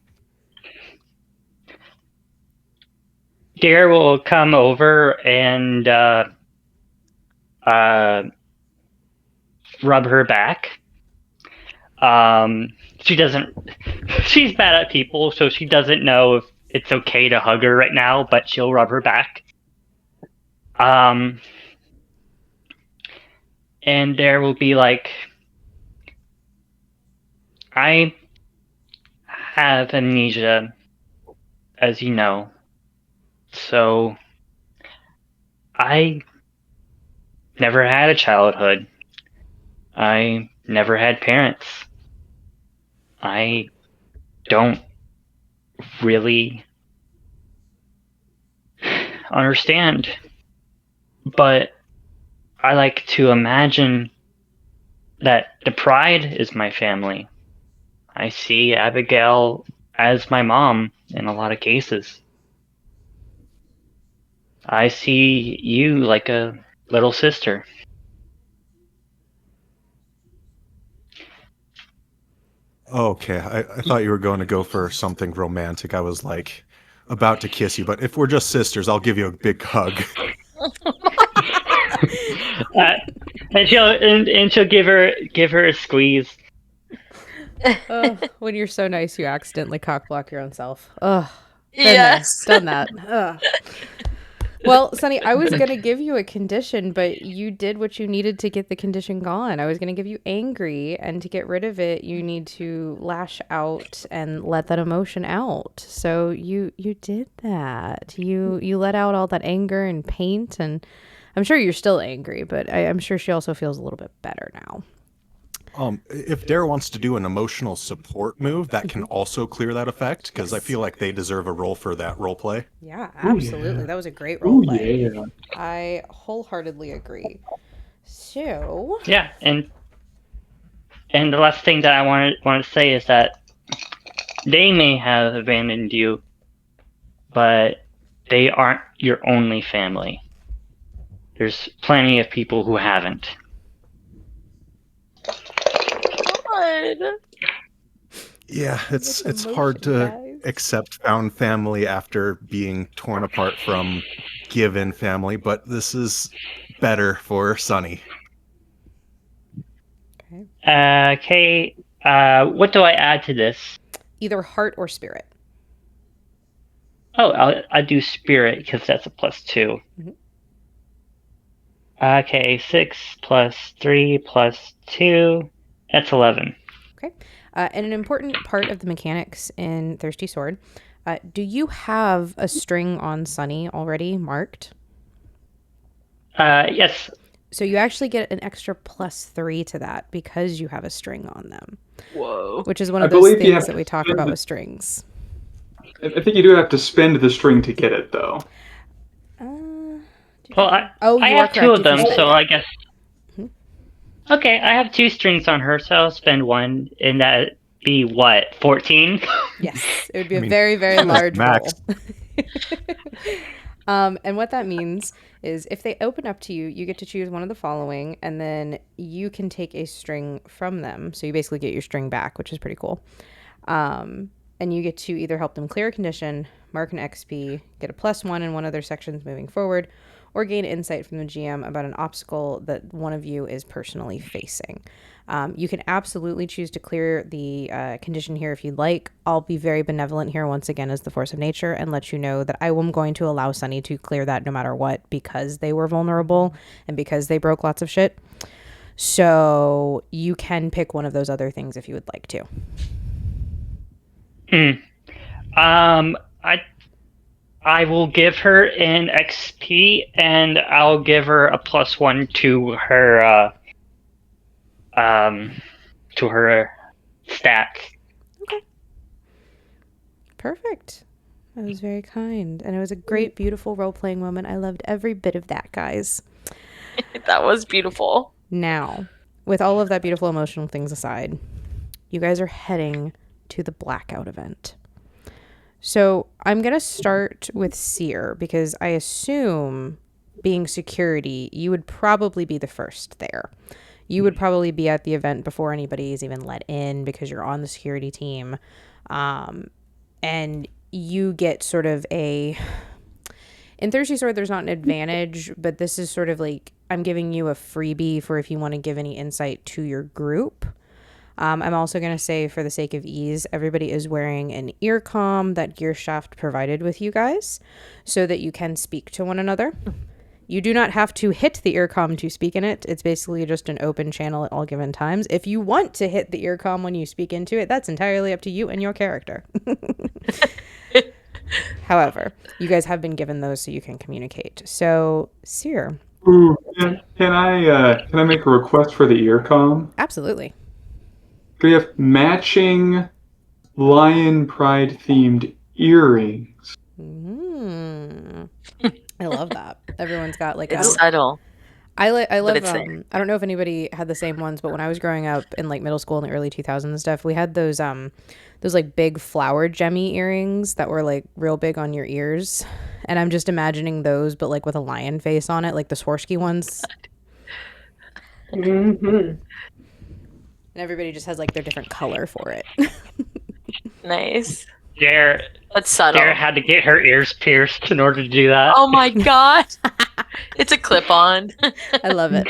Deer will come over and rub her back. She doesn't. She's bad at people, so she doesn't know if it's okay to hug her right now. But she'll rub her back. And there will be like, I have amnesia, as you know, so I never had a childhood. I never had parents. I don't really understand, but I like to imagine that the Pride is my family. I see Abigail as my mom in a lot of cases. I see you like a little sister. Okay, I thought you were going to go for something romantic. I was like about to kiss you, but if we're just sisters, I'll give you a big hug. And she'll give her a squeeze. When you're so nice, you accidentally cock block your own self. Ugh. Yes. Done that. Ugh. Well, Sunny, I was going to give you a condition, but you did what you needed to get the condition gone. I was going to give you angry, and to get rid of it, you need to lash out and let that emotion out. So you did that. You let out all that anger and paint, and I'm sure you're still angry, but I'm sure she also feels a little bit better now. If Dare wants to do an emotional support move, that can also clear that effect, because I feel like they deserve a role for that role play. Yeah, absolutely. That was a great role play. Yeah. I wholeheartedly agree. So Yeah, and the last thing that I want to say is that they may have abandoned you, but they aren't your only family. There's plenty of people who haven't. God. Yeah, it's emotion, hard to guys. accept found family after being torn apart from given family, but this is better for Sunny. Okay, what do I add to this? Either heart or spirit. Oh, I'll do spirit because that's a +2. Mhm. Okay, 6 plus 3 plus 2, that's 11. Okay. And an important part of the mechanics in Thirsty Sword, do you have a string on Sunny already marked? Yes. So you actually get an extra +3 to that because you have a string on them. Whoa. Which is one I of those believe you things have that to we talk spend about the- with strings. I think you do have to spend the string to get it, though. Well, I you are have 2 correct. of them, You can so spend I it. guess. Okay, I have 2 strings on her, so I'll spend 1, and that'd be what, 14? Yes, it would be I a mean, very, very large max. roll. And what that means is if they open up to you, you get to choose one of the following, and then you can take a string from them. So you basically get your string back, which is pretty cool. And you get to either help them clear a condition, mark an XP, get a +1 in one of their sections moving forward, or gain insight from the GM about an obstacle that one of you is personally facing. You can absolutely choose to clear the condition here if you'd like. I'll be very benevolent here once again as the force of nature and let you know that I am going to allow Sunny to clear that no matter what because they were vulnerable and because they broke lots of shit. So you can pick one of those other things if you would like to. I will give her an XP, and I'll give her a +1 to her stats. Okay. Perfect. That was very kind. And it was a great, beautiful role playing moment. I loved every bit of that, guys. That was beautiful. Now, with all of that beautiful emotional things aside, you guys are heading to the blackout event. So I'm going to start with Seer because I assume, being security, you would probably be the first there. You would probably be at the event before anybody is even let in because you're on the security team. And you get sort of a... In Thirsty Sword, there's not an advantage, but this is sort of like I'm giving you a freebie for if you want to give any insight to your group. I'm also going to say, for the sake of ease, everybody is wearing an ear comm that Gearshaft provided with you guys so that you can speak to one another. You do not have to hit the ear comm to speak in it. It's basically just an open channel at all given times. If you want to hit the ear comm when you speak into it, that's entirely up to you and your character. However, you guys have been given those so you can communicate. So, Seer. Ooh, can I make a request for the ear comm? Absolutely. We have matching lion pride themed earrings. I love that. Everyone's got like It's subtle. I love it's there. I don't know if anybody had the same ones, but when I was growing up in like middle school in the early 2000s and stuff, we had those like big flower gemmy earrings that were like real big on your ears. And I'm just imagining those but like with a lion face on it, like the Swarovski ones. Mm-hmm. And everybody just has like their different color for it. Nice. Dare That's subtle. had to get her ears pierced in order to do that. Oh my god. It's a clip-on. I love it.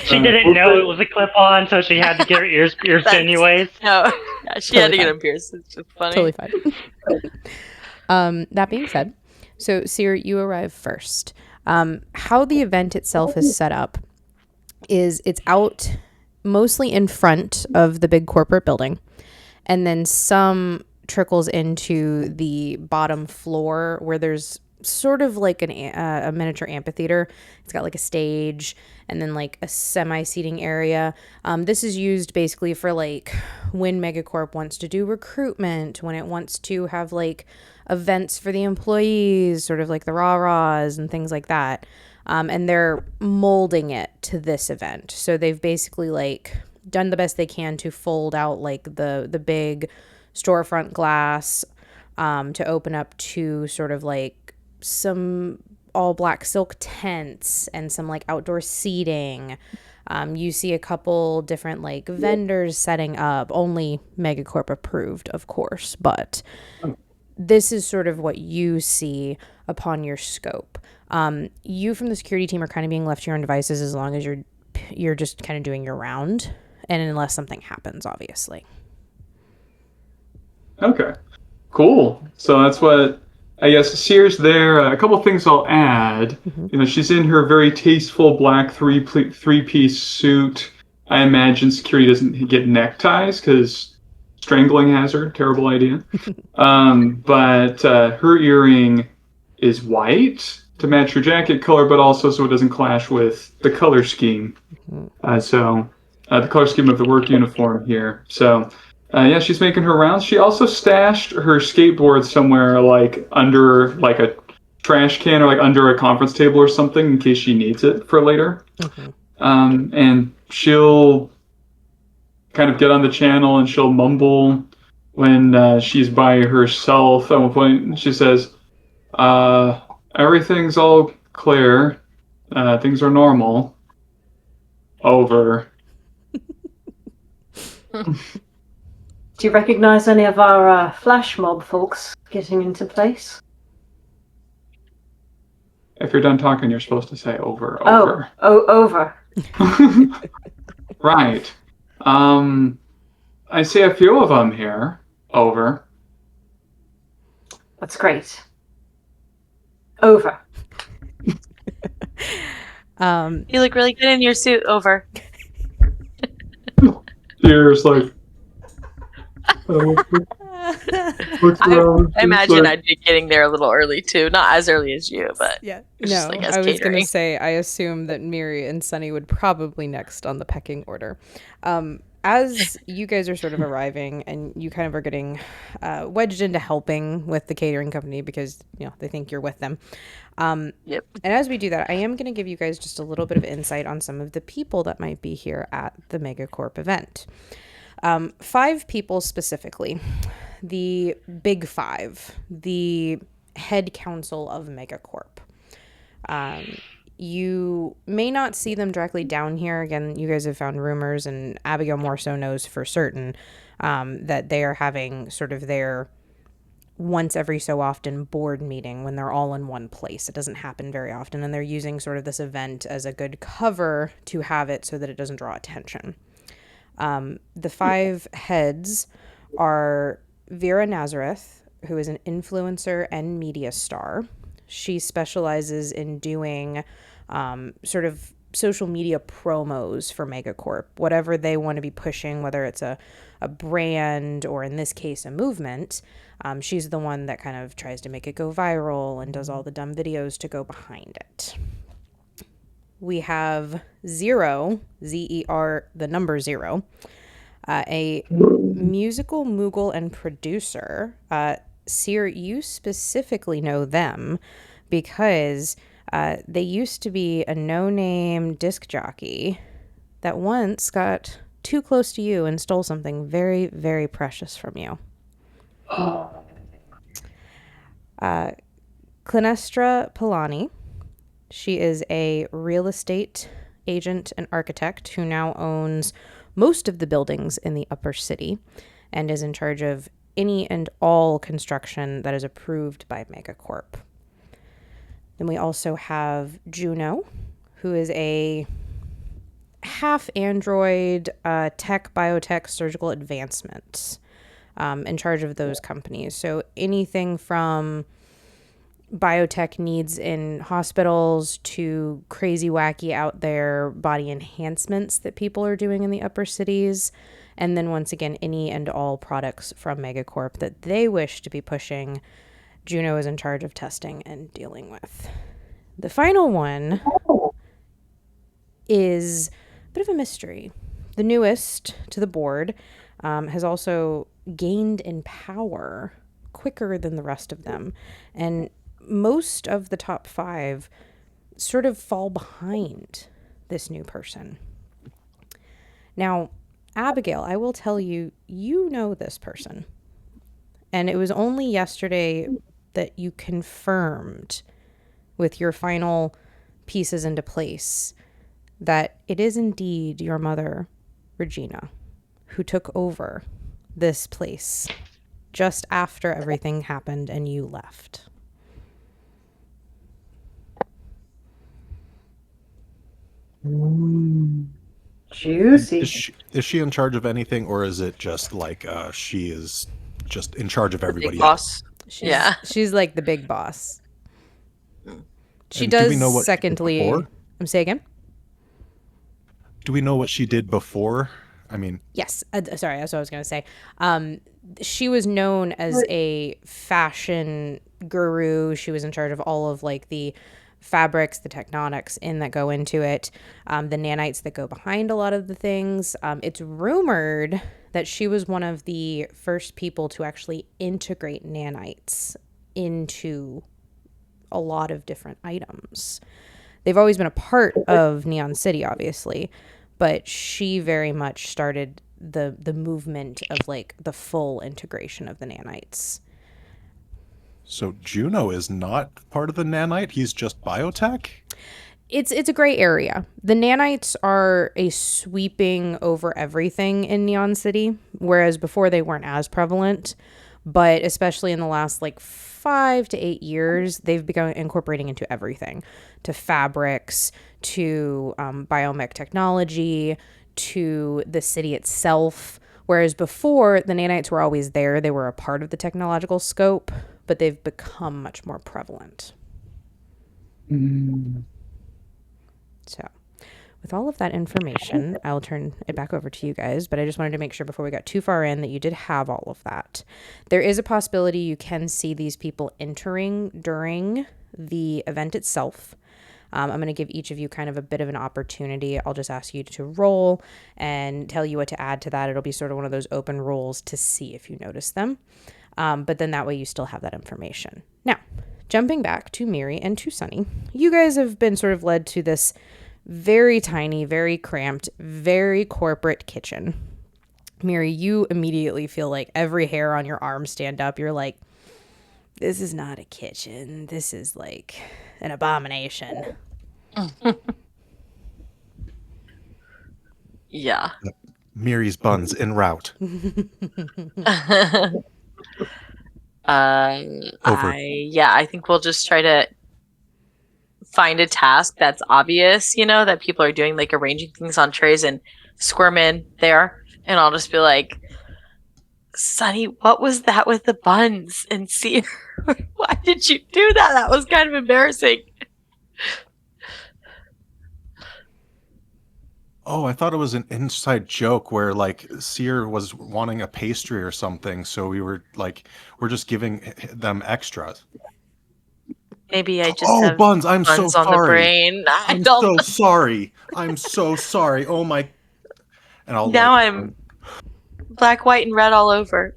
She didn't know it was a clip-on, so she had to get her ears pierced anyways. No, yeah, she had to get them pierced. It's just funny. Totally fine. That being said, so Seer, you arrive first. How the event itself is set up is it's out mostly in front of the big corporate building, and then some trickles into the bottom floor where there's sort of like a miniature amphitheater. It's got like a stage and then like a semi-seating area. This is used basically for like when Megacorp wants to do recruitment, when it wants to have like events for the employees, sort of like the rah-rahs and things like that. And they're molding it to this event. So they've basically like done the best they can to fold out like the big storefront glass to open up to sort of like some all black silk tents and some like outdoor seating. You see a couple different like vendors setting up, only Megacorp approved, of course, but this is sort of what you see upon your scope. You from the security team are kind of being left to your own devices as long as you're just kind of doing your round, and unless something happens, obviously. Okay, cool. So that's what I guess Seer's there. A couple things I'll add. You know, she's in her very tasteful black three-piece suit. I imagine security doesn't get neckties because strangling hazard, terrible idea. But her earring is white to match her jacket color, but also so it doesn't clash with the color scheme. The color scheme of the work uniform here. So, yeah, she's making her rounds. She also stashed her skateboard somewhere, like under like a trash can or like under a conference table or something, in case she needs it for later. And she'll kind of get on the channel and she'll mumble when she's by herself. At one point, she says, "Everything's all clear. Things are normal. Over." Do you recognize any of our flash mob folks getting into place? If you're done talking, you're supposed to say over. Over. Right. I see a few of them here. Over. That's great. Over. You look really good in your suit. Over. Cheers, like. What's wrong? I It's imagine like, I'd be getting there a little early too. Not as early as you, but Yeah. it's just like No, as I was going to catering. say, I assume that Miri and Sunny would probably next on the pecking order. As you guys are sort of arriving and you kind of are getting wedged into helping with the catering company because, they think you're with them. Yep. And as we do that, I am going to give you guys just a little bit of insight on some of the people that might be here at the Megacorp event. 5 people specifically. The big 5, the head council of Megacorp. You may not see them directly down here. Again, you guys have found rumors, and Abigail more so knows for certain that they are having sort of their once every so often board meeting when they're all in one place. It doesn't happen very often, and they're using sort of this event as a good cover to have it so that it doesn't draw attention. The 5 heads are Vera Nazareth, who is an influencer and media star. She specializes in doing sort of social media promos for Megacorp, whatever they want to be pushing, whether it's a brand or in this case a movement. She's the one that kind of tries to make it go viral and does all the dumb videos to go behind it. We have Zero, Z-E-R, the number 0, a musical mogul and producer. Seer, you specifically know them because they used to be a no-name disc jockey that once got too close to you and stole something very, very precious from you. Clinestra Polani. She is a real estate agent and architect who now owns most of the buildings in the upper city and is in charge of any and all construction that is approved by Megacorp. Then we also have Juno, who is a half android tech, biotech, surgical advancement in charge of those companies. So anything from biotech needs in hospitals to crazy wacky out there body enhancements that people are doing in the upper cities, and then once again any and all products from Megacorp that they wish to be pushing, Juno is in charge of testing and dealing with. The final one is a bit of a mystery. The newest to the board has also gained in power quicker than the rest of them, and most of the top 5 sort of fall behind this new person. Now, Abigail, I will tell you, you know this person. And it was only yesterday that you confirmed with your final pieces into place that it is indeed your mother, Regina, who took over this place just after everything happened and you left. Juicy. Is she in charge of anything, or is it just like she is just in charge of Big everybody boss. She's, Yeah. she's like the big boss. She And does do we know what she did secondly. before? Say again? Do we know what she did before? I mean, Yes. Sorry, that's what I was going to say. She was known as a fashion guru. She was in charge of all of like the fabrics, the tectonics in that go into it, the nanites that go behind a lot of the things. It's rumored that she was one of the first people to actually integrate nanites into a lot of different items. They've always been a part of Neon City, obviously, but she very much started the movement of like the full integration of the nanites. so Juno is not part of the nanite. He's just biotech. It's a gray area. The nanites are a sweeping over everything in Neon City, whereas before they weren't as prevalent. But especially in the last like 5 to 8 years, they've begun incorporating into everything, to fabrics, to biomech technology, to the city itself. Whereas before, the nanites were always there. They were a part of the technological scope, but they've become much more prevalent. So, with all of that information, I'll turn it back over to you guys, but I just wanted to make sure before we got too far in that you did have all of that. There is a possibility you can see these people entering during the event itself. I'm going to give each of you kind of a bit of an opportunity. I'll just ask you to roll and tell you what to add to that. It'll be sort of one of those open rolls to see if you notice them. But then that way you still have that information. Now, jumping back to Miri and to Sunny, you guys have been sort of led to this very tiny, very cramped, very corporate kitchen. Miri, you immediately feel like every hair on your arm stand up. You're like, this is not a kitchen. This is like an abomination. Yeah. Miri's buns en route. I think we'll just try to find a task that's obvious, that people are doing, like arranging things on trays, and squirm in there. And I'll just be like, Sunny, what was that with the buns? And see, why did you do that? That was kind of embarrassing. Oh, I thought it was an inside joke where like Seer was wanting a pastry or something, so we're just giving them extras. Maybe I just have buns! I'm so buns on the sorry. brain. I'm so sorry. I'm so sorry. Oh my! And I'm black, white, and red all over.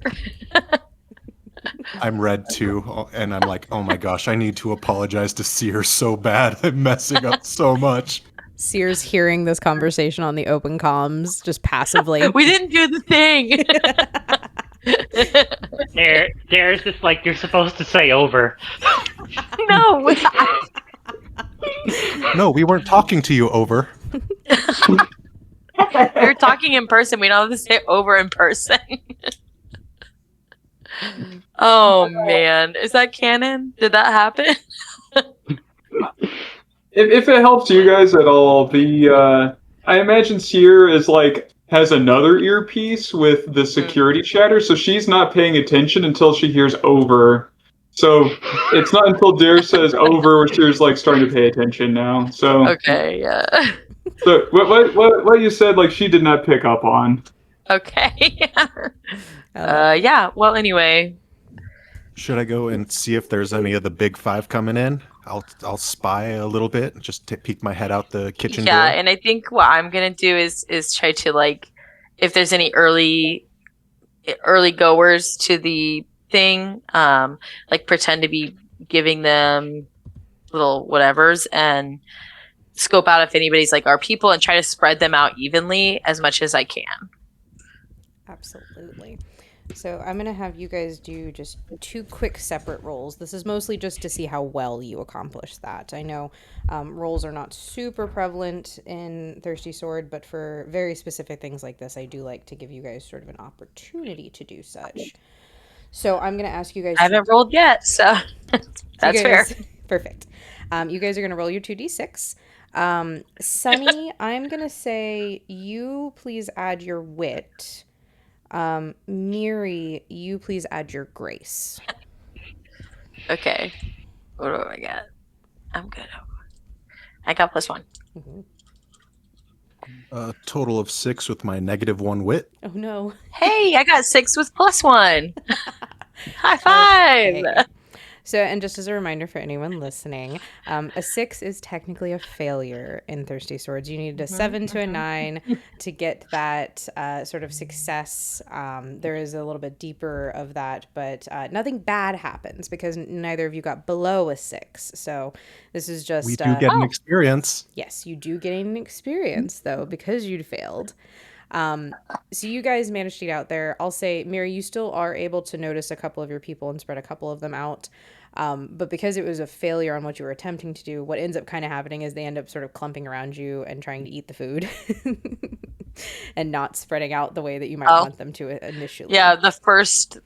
I'm red too, and I'm like, oh my gosh, I need to apologize to Seer so bad. I'm messing up so much. Seer's hearing this conversation on the open comms, just passively. We didn't do the thing. There's this like you're supposed to say over. No. No, we weren't talking to you over. You're talking in person. We don't have to say over in person. Oh man, is that canon? Did that happen? If it helps you guys at all, I imagine Seer has another earpiece with the security chatter, so she's not paying attention until she hears over. So it's not until Dare says over where Seer's starting to pay attention now. So okay, yeah. So what you said she did not pick up on. Okay. Yeah. Well, anyway. Should I go and see if there's any of the big five coming in? I'll spy a little bit and just peek my head out the kitchen door. Yeah, and I think what I'm gonna do is try to if there's any early goers to the thing, pretend to be giving them little whatevers and scope out if anybody's our people and try to spread them out evenly as much as I can. Absolutely. So I'm going to have you guys do just 2 quick separate rolls. This is mostly just to see how well you accomplish that. I know rolls are not super prevalent in Thirsty Sword, but for very specific things like this, I do like to give you guys sort of an opportunity to do such. So I'm going to ask you guys... I haven't rolled yet, so that's fair. Perfect. You guys are going to roll your 2d6. Sunny, I'm going to say you please add your wit. Miri, you please add your grace. Okay. What do I got? I'm good. I got +1. Mm-hmm. A total of 6 with my -1 wit. Oh no. Hey, I got 6 with +1. High five. Okay. So, and just as a reminder for anyone listening, a 6 is technically a failure in Thirsty Swords. You need a 7 to a 9 to get that sort of success. There is a little bit deeper of that, but nothing bad happens because neither of you got below a 6. So this is just... We do get an experience. Yes, you do get an experience, though, because you'd failed. So you guys managed to get out there. I'll say, Miri, you still are able to notice a couple of your people and spread a couple of them out. But because it was a failure on what you were attempting to do, what ends up kind of happening is they end up sort of clumping around you and trying to eat the food and not spreading out the way that you might want them to initially. Yeah, the first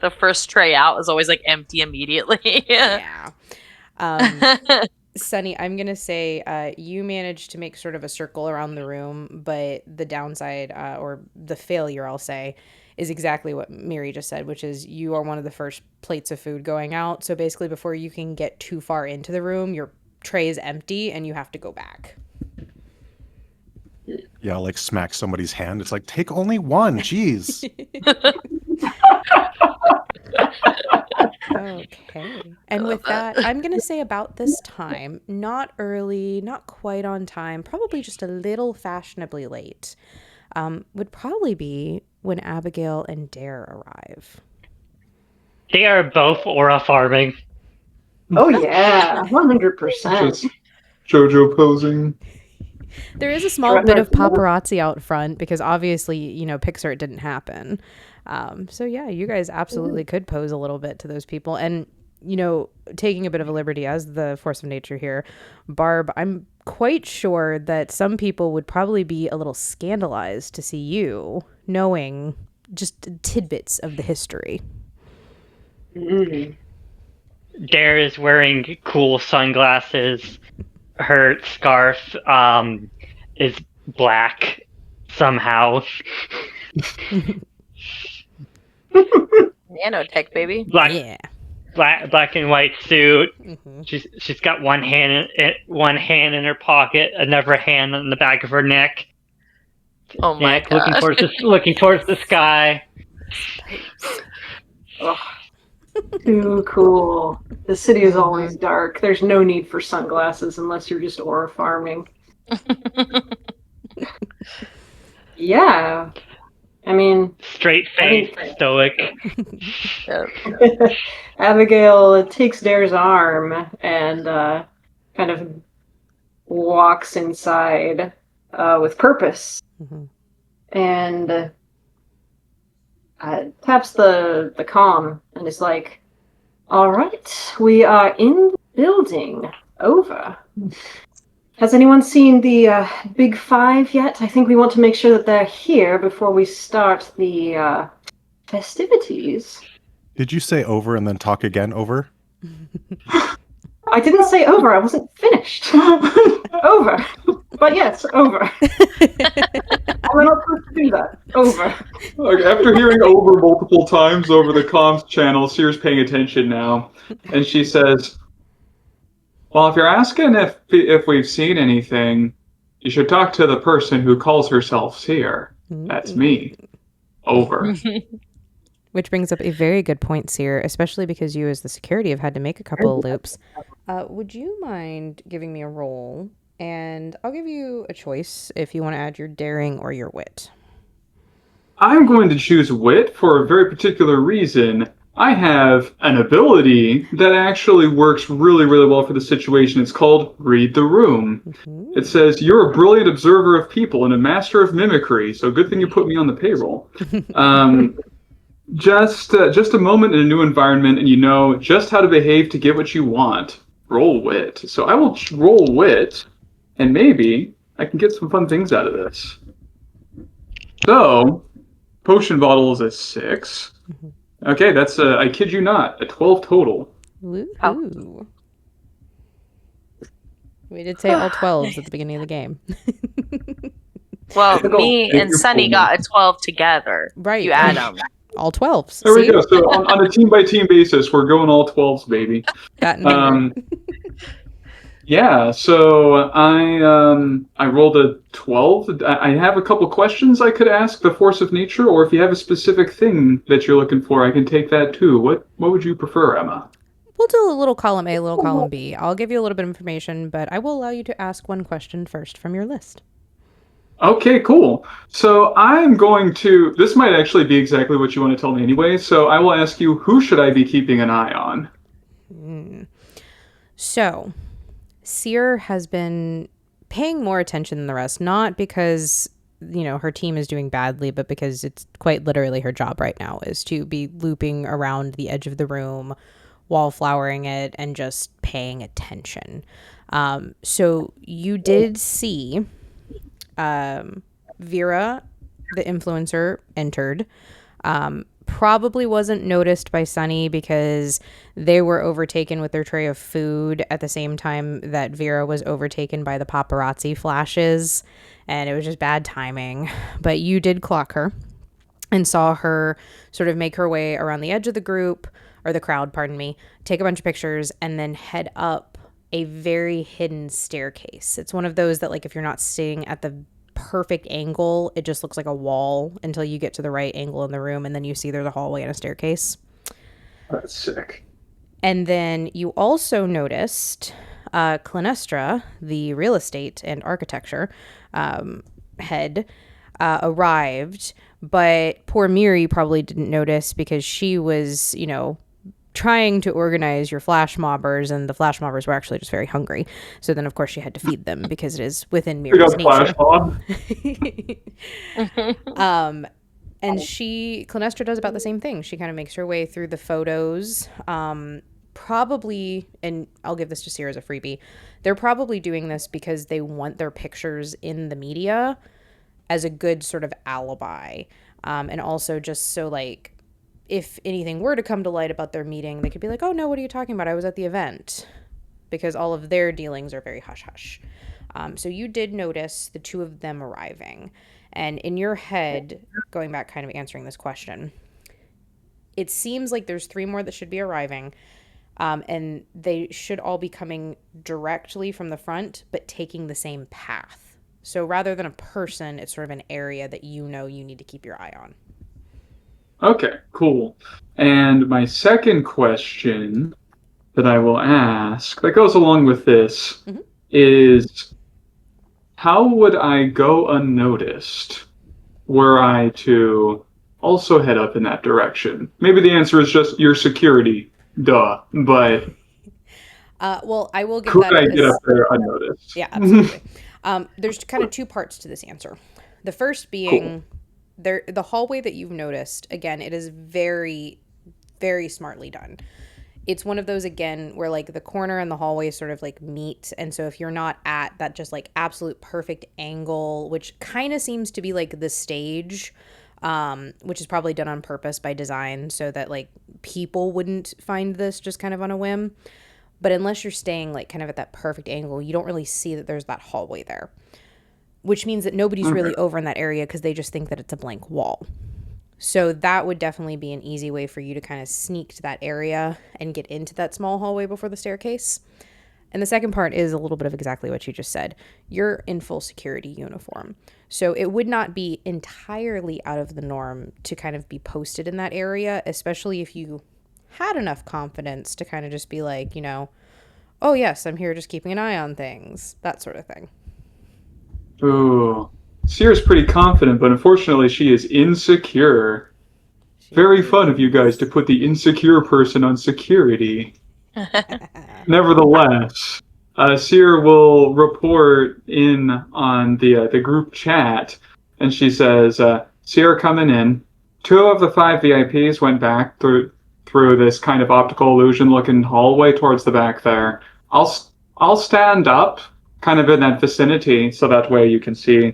tray out is always empty immediately. Yeah. Sunny, I'm going to say you managed to make sort of a circle around the room, but the downside or the failure, I'll say, is exactly what Miri just said, which is you are one of the first plates of food going out. So basically before you can get too far into the room, your tray is empty and you have to go back. Yeah, like smack somebody's hand. It's like, take only one. Jeez. Okay. And with that, I'm going to say about this time, not early, not quite on time, probably just a little fashionably late, would probably be when Abigail and Dare arrive. They are both aura farming. Oh yeah, 100%. Just JoJo posing. There is a small Strutting bit her of stuff. paparazzi out front because obviously, Pixar didn't happen. So yeah, you guys absolutely could pose a little bit to those people. And, taking a bit of a liberty as the force of nature here, Barb, I'm quite sure that some people would probably be a little scandalized to see you knowing just tidbits of the history. Mm. Dare is wearing cool sunglasses. Her scarf is black somehow. Nanotech, baby. Yeah. Black and white suit. Mm-hmm. She's got one hand in her pocket, another hand on the back of her neck. Oh my Neck, god. looking towards the sky. Oh, too cool. The city is always dark. There's no need for sunglasses unless you're just aura farming. Yeah. I mean, Straight face, stoic. Yeah. Abigail takes Dare's arm and kind of walks inside with purpose Mm-hmm. and taps the comm and is like, "All right, we are in the building. Over. Has anyone seen the Big Five yet? I think we want to make sure that they're here before we start the festivities." Did you say over and then talk again over? I didn't say over. I wasn't finished. Over. But yes, over. I'm not supposed to do that. Over. Like, after hearing over multiple times over the comms channel, Sear's paying attention now, and she says, "Well, if you're asking if we've seen anything, you should talk to the person who calls herself Seer. That's me. Over." Which brings up a very good point, Seer, especially because you as the security have had to make a couple of loops. Would you mind giving me a roll? And I'll give you a choice if you want to add your daring or your wit. I'm going to choose wit for a very particular reason. I have an ability that actually works really, really well for the situation. It's called Read the Room. Mm-hmm. It says, "You're a brilliant observer of people and a master of mimicry, so good thing you put me on the payroll." Just a moment in a new environment, and you know just how to behave to get what you want. Roll wit. So I will roll wit, and maybe I can get some fun things out of this. So, potion bottle is a 6. Okay, that's I kid you not, a 12 total. Woohoo. We did say all 12s at the beginning of the game. Well, me Thank and you Sunny for- got a 12 together. Right. You add them. All 12s. There we See? go. So on a team-by-team basis, we're going all 12s, baby. Got number. Yeah, so I rolled a 12. I have a couple questions I could ask the force of nature, or if you have a specific thing that you're looking for, I can take that too. What would you prefer, Emma? We'll do a little column A, a little column B. I'll give you a little bit of information, but I will allow you to ask one question first from your list. Okay, cool. So I'm going to, this might actually be exactly what you want to tell me anyway, so I will ask you, who should I be keeping an eye on? So, Seer has been paying more attention than the rest, not because, her team is doing badly, but because it's quite literally her job right now is to be looping around the edge of the room, wallflowering it, and just paying attention. So you did see Vera, the influencer, entered. Probably wasn't noticed by Sunny because they were overtaken with their tray of food at the same time that Vera was overtaken by the paparazzi flashes, and it was just bad timing. But you did clock her and saw her sort of make her way around the edge of the group, or the crowd, pardon me, take a bunch of pictures, and then head up a very hidden staircase. It's one of those that, like, if you're not sitting at the perfect angle. It just looks like a wall until you get to the right angle in the room, and then you see there's a hallway and a staircase. That's sick. And then you also noticed Clinestra, the real estate and architecture head, arrived, but poor Miri probably didn't notice because she was, trying to organize your flash mobbers, and the flash mobbers were actually just very hungry. So then, of course, she had to feed them because it is within We Miri's got flash nature. mob. And Clinestra does about the same thing. She kind of makes her way through the photos. Probably, and I'll give this to Sierra as a freebie, they're probably doing this because they want their pictures in the media as a good sort of alibi. And also just so, like, if anything were to come to light about their meeting, they could be like, oh, no, what are you talking about? I was at the event. Because all of their dealings are very hush-hush. So you did notice the two of them arriving. And in your head, going back kind of answering this question, it seems like there's 3 more that should be arriving. And they should all be coming directly from the front, but taking the same path. So rather than a person, it's sort of an area that you need to keep your eye on. Okay, cool. And my second question that I will ask, that goes along with this, is how would I go unnoticed were I to also head up in that direction? Maybe the answer is just your security, duh, but well, I will give could that I as... get up there unnoticed? Yeah, absolutely. There's kind of 2 parts to this answer. The first being... Cool. The hallway that you've noticed, again, it is very, very smartly done. It's one of those, again, where like the corner and the hallway sort of like meet. And so if you're not at that just like absolute perfect angle, which kind of seems to be like the stage, which is probably done on purpose by design so that like people wouldn't find this just kind of on a whim. But unless you're staying like kind of at that perfect angle, you don't really see that there's that hallway there. Which means that nobody's really over in that area because they just think that it's a blank wall. So that would definitely be an easy way for you to kind of sneak to that area and get into that small hallway before the staircase. And the second part is a little bit of exactly what you just said. You're in full security uniform. So it would not be entirely out of the norm to kind of be posted in that area, especially if you had enough confidence to kind of just be like, oh yes, I'm here just keeping an eye on things, that sort of thing. Ooh. Sierra's pretty confident, but unfortunately she is insecure. Very fun of you guys to put the insecure person on security. Nevertheless, Sierra will report in on the group chat, and she says, Sierra coming in. 2 of the 5 VIPs went back through this kind of optical illusion looking hallway towards the back there. I'll stand up kind of in that vicinity so that way you can see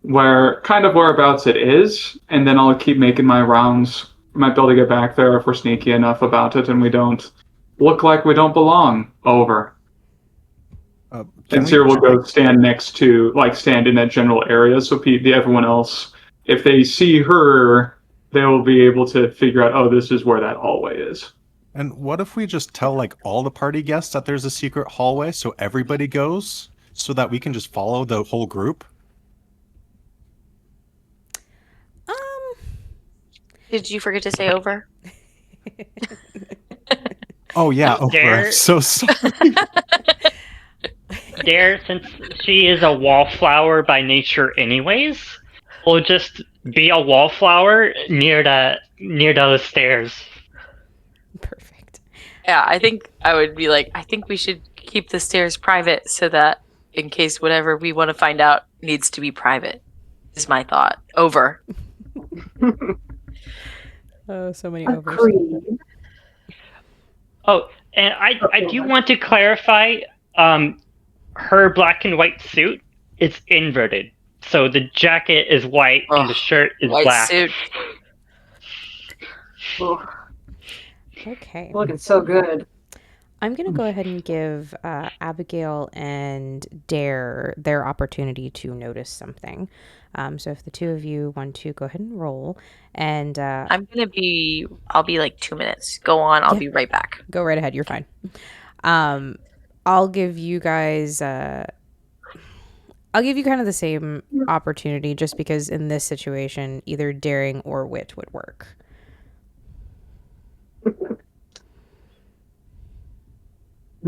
whereabouts it is, and then I'll keep making my rounds. Might be able to get back there if we're sneaky enough about it and we don't look like we don't belong. Over. And Sierra will go stand in that general area so everyone else, if they see her, they will be able to figure out, oh, this is where that hallway is. And what if we just tell like all the party guests that there's a secret hallway so everybody goes so that we can just follow the whole group? Did you forget to say over? Oh yeah, over. I'm so sorry. Since she is a wallflower by nature anyways, we'll just be a wallflower near those stairs. Perfect. Yeah, I think I would be like, I think we should keep the stairs private so that in case whatever we want to find out needs to be private, is my thought. Over. Oh, so many overs. Oh, and I do want to clarify, her black and white suit is inverted. So the jacket is white and the shirt is white black. Suit. Okay. Looking so good. I'm going to go ahead and give Abigail and Dare their opportunity to notice something. So if the 2 of you want to go ahead and roll. And I'll be like 2 minutes. Go on. I'll be right back. Go right ahead. You're fine. I'll give you guys I'll give you kind of the same opportunity just because in this situation, either daring or wit would work.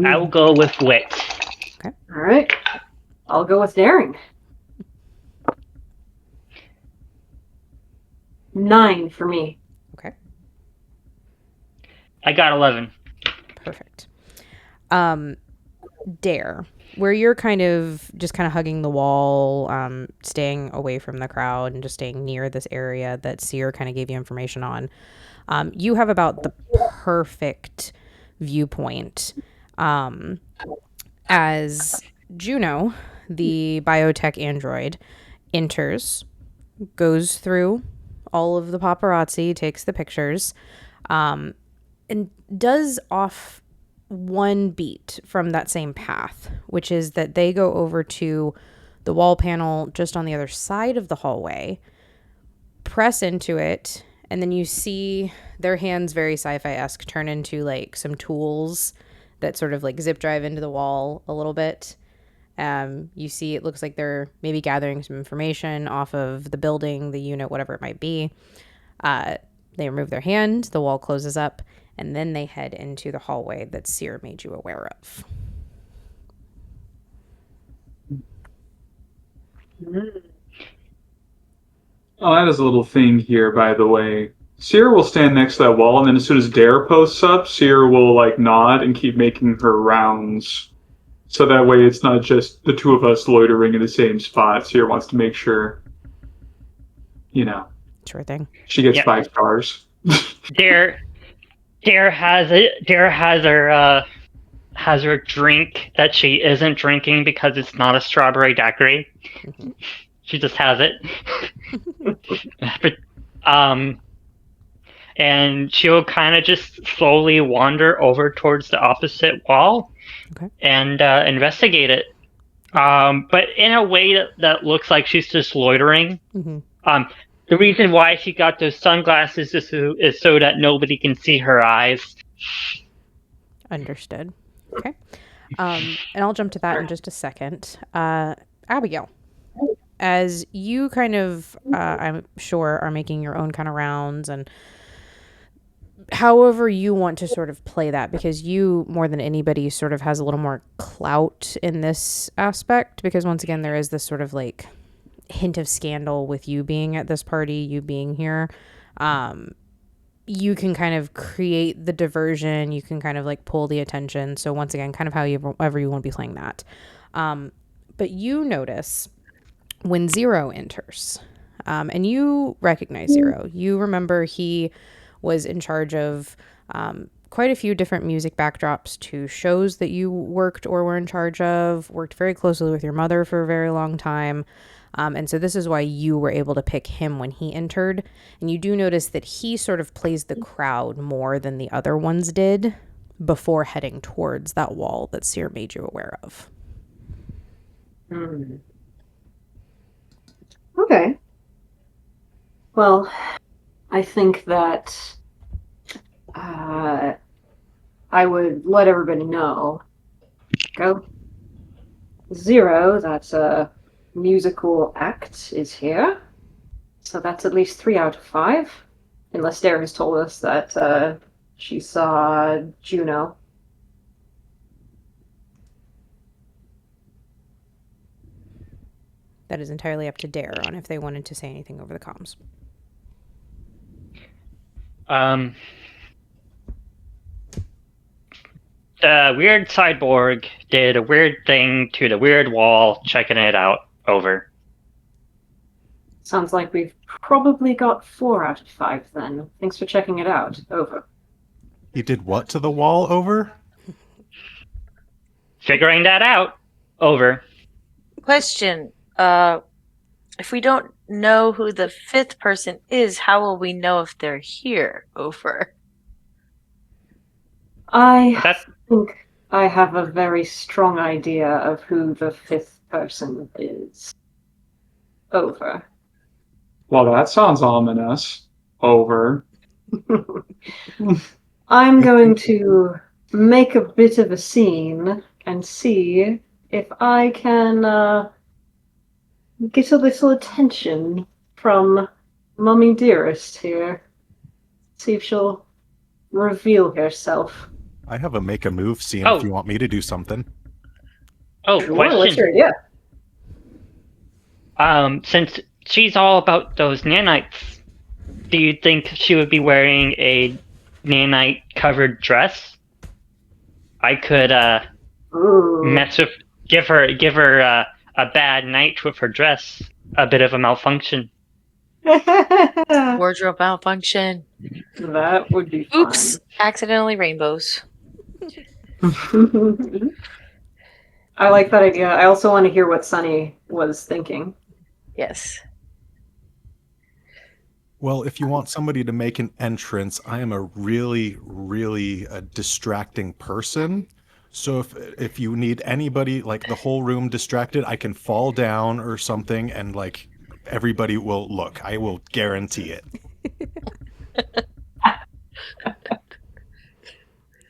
I will go with wit. All right. I'll go with daring. 9 for me. Okay. I got 11. Perfect. Dare, where you're kind of hugging the wall, staying away from the crowd and just staying near this area that Seer kind of gave you information on. You have about the perfect viewpoint as Juno, the biotech android, enters, goes through all of the paparazzi, takes the pictures, and does off one beat from that same path, which is that they go over to the wall panel just on the other side of the hallway, press into it, and then you see their hands, very sci-fi-esque, turn into like some tools that sort of like zip drive into the wall a little bit. You see it looks like they're maybe gathering some information off of the building, the unit, whatever it might be. They remove their hand, the wall closes up, and then they head into the hallway that Seer made you aware of. Oh, that is a little thing here, by the way. Sierra will stand next to that wall, and then as soon as Dare posts up, Sierra will like nod and keep making her rounds. So that way it's not just the two of us loitering in the same spot. Sierra wants to make sure, Sure thing. she gets Yep. 5 stars. Dare has it. Dare has her drink that she isn't drinking because it's not a strawberry daiquiri. Mm-hmm. She just has it. And she'll kind of just slowly wander over towards the opposite wall, okay, and investigate it. But in a way that looks like she's just loitering. Mm-hmm. The reason why she got those sunglasses is so that nobody can see her eyes. Understood. Okay. And I'll jump to that in just a second. Abigail, as you kind of, I'm sure, are making your own kind of rounds and however you want to sort of play that, because you, more than anybody, sort of has a little more clout in this aspect, because once again, there is this sort of like hint of scandal with you being at this party, you being here. You can kind of create the diversion. You can kind of like pull the attention. So once again, kind of however you want to be playing that. But you notice when Zero enters, and you recognize Zero. You remember he was in charge of quite a few different music backdrops to shows that you worked or were in charge of, worked very closely with your mother for a very long time. And so this is why you were able to pick him when he entered. And you do notice that he sort of plays the crowd more than the other ones did before heading towards that wall that Seer made you aware of. Okay. Well, I think that I would let everybody know. Go. Zero, that's a musical act, is here. So that's at least 3 out of 5. Unless Dare has told us that she saw Juno. That is entirely up to Dare on if they wanted to say anything over the comms. The weird cyborg did a weird thing to the weird wall, checking it out. Over. Sounds like we've probably got 4 out of 5 then. Thanks for checking it out. Over. He did what to the wall? Over? Figuring that out. Over. Question. If we don't know who the 5th person is, how will we know if they're here? Over. I think I have a very strong idea of who the 5th person is. Over. Well, that sounds ominous. Over. I'm going to make a bit of a scene and see if I can get a little attention from Mummy Dearest here. See if she'll reveal herself. I have a make a move scene if Oh. you want me to do something. Oh, Sure, what's your question. idea? Since she's all about those nanites, do you think she would be wearing a nanite covered dress? I could Ooh. give her a bad night with her dress, a bit of a malfunction. Wardrobe malfunction. That would be fun. Oops. Accidentally rainbows. I like that idea. I also want to hear what Sunny was thinking. Yes. Well, if you want somebody to make an entrance, I am a really, really distracting person. So if you need anybody, like the whole room distracted, I can fall down or something and like everybody will look. I will guarantee it.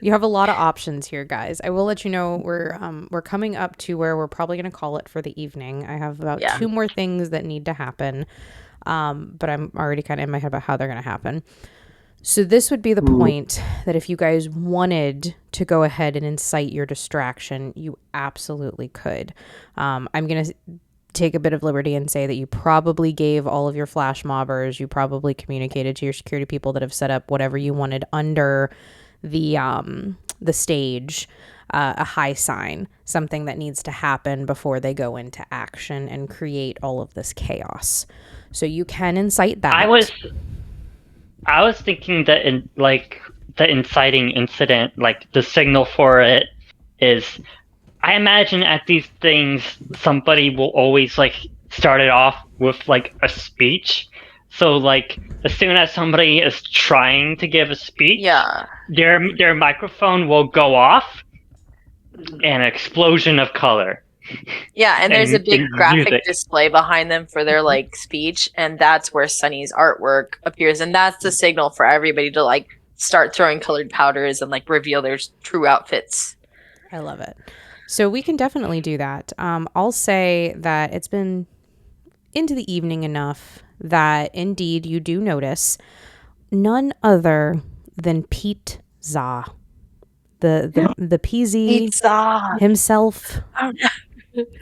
You have a lot of options here, guys. I will let you know we're coming up to where we're probably going to call it for the evening. I have about 2 more things that need to happen, but I'm already kind of in my head about how they're going to happen. So this would be the point that if you guys wanted to go ahead and incite your distraction, you absolutely could. I'm going to take a bit of liberty and say that you probably gave all of your flash mobbers, you probably communicated to your security people that have set up whatever you wanted under the stage, a high sign, something that needs to happen before they go into action and create all of this chaos. So you can incite that. I was thinking that in like the inciting incident, like the signal for it is, I imagine at these things somebody will always like start it off with like a speech. So like as soon as somebody is trying to give a speech, their microphone will go off, and an explosion of color. Yeah, and there's a big graphic display behind them for their like speech, and that's where Sunny's artwork appears, and that's the signal for everybody to like start throwing colored powders and like reveal their true outfits. I love it. So we can definitely do that. I'll say that it's been into the evening enough that indeed you do notice none other than Pete Za, the PZ himself,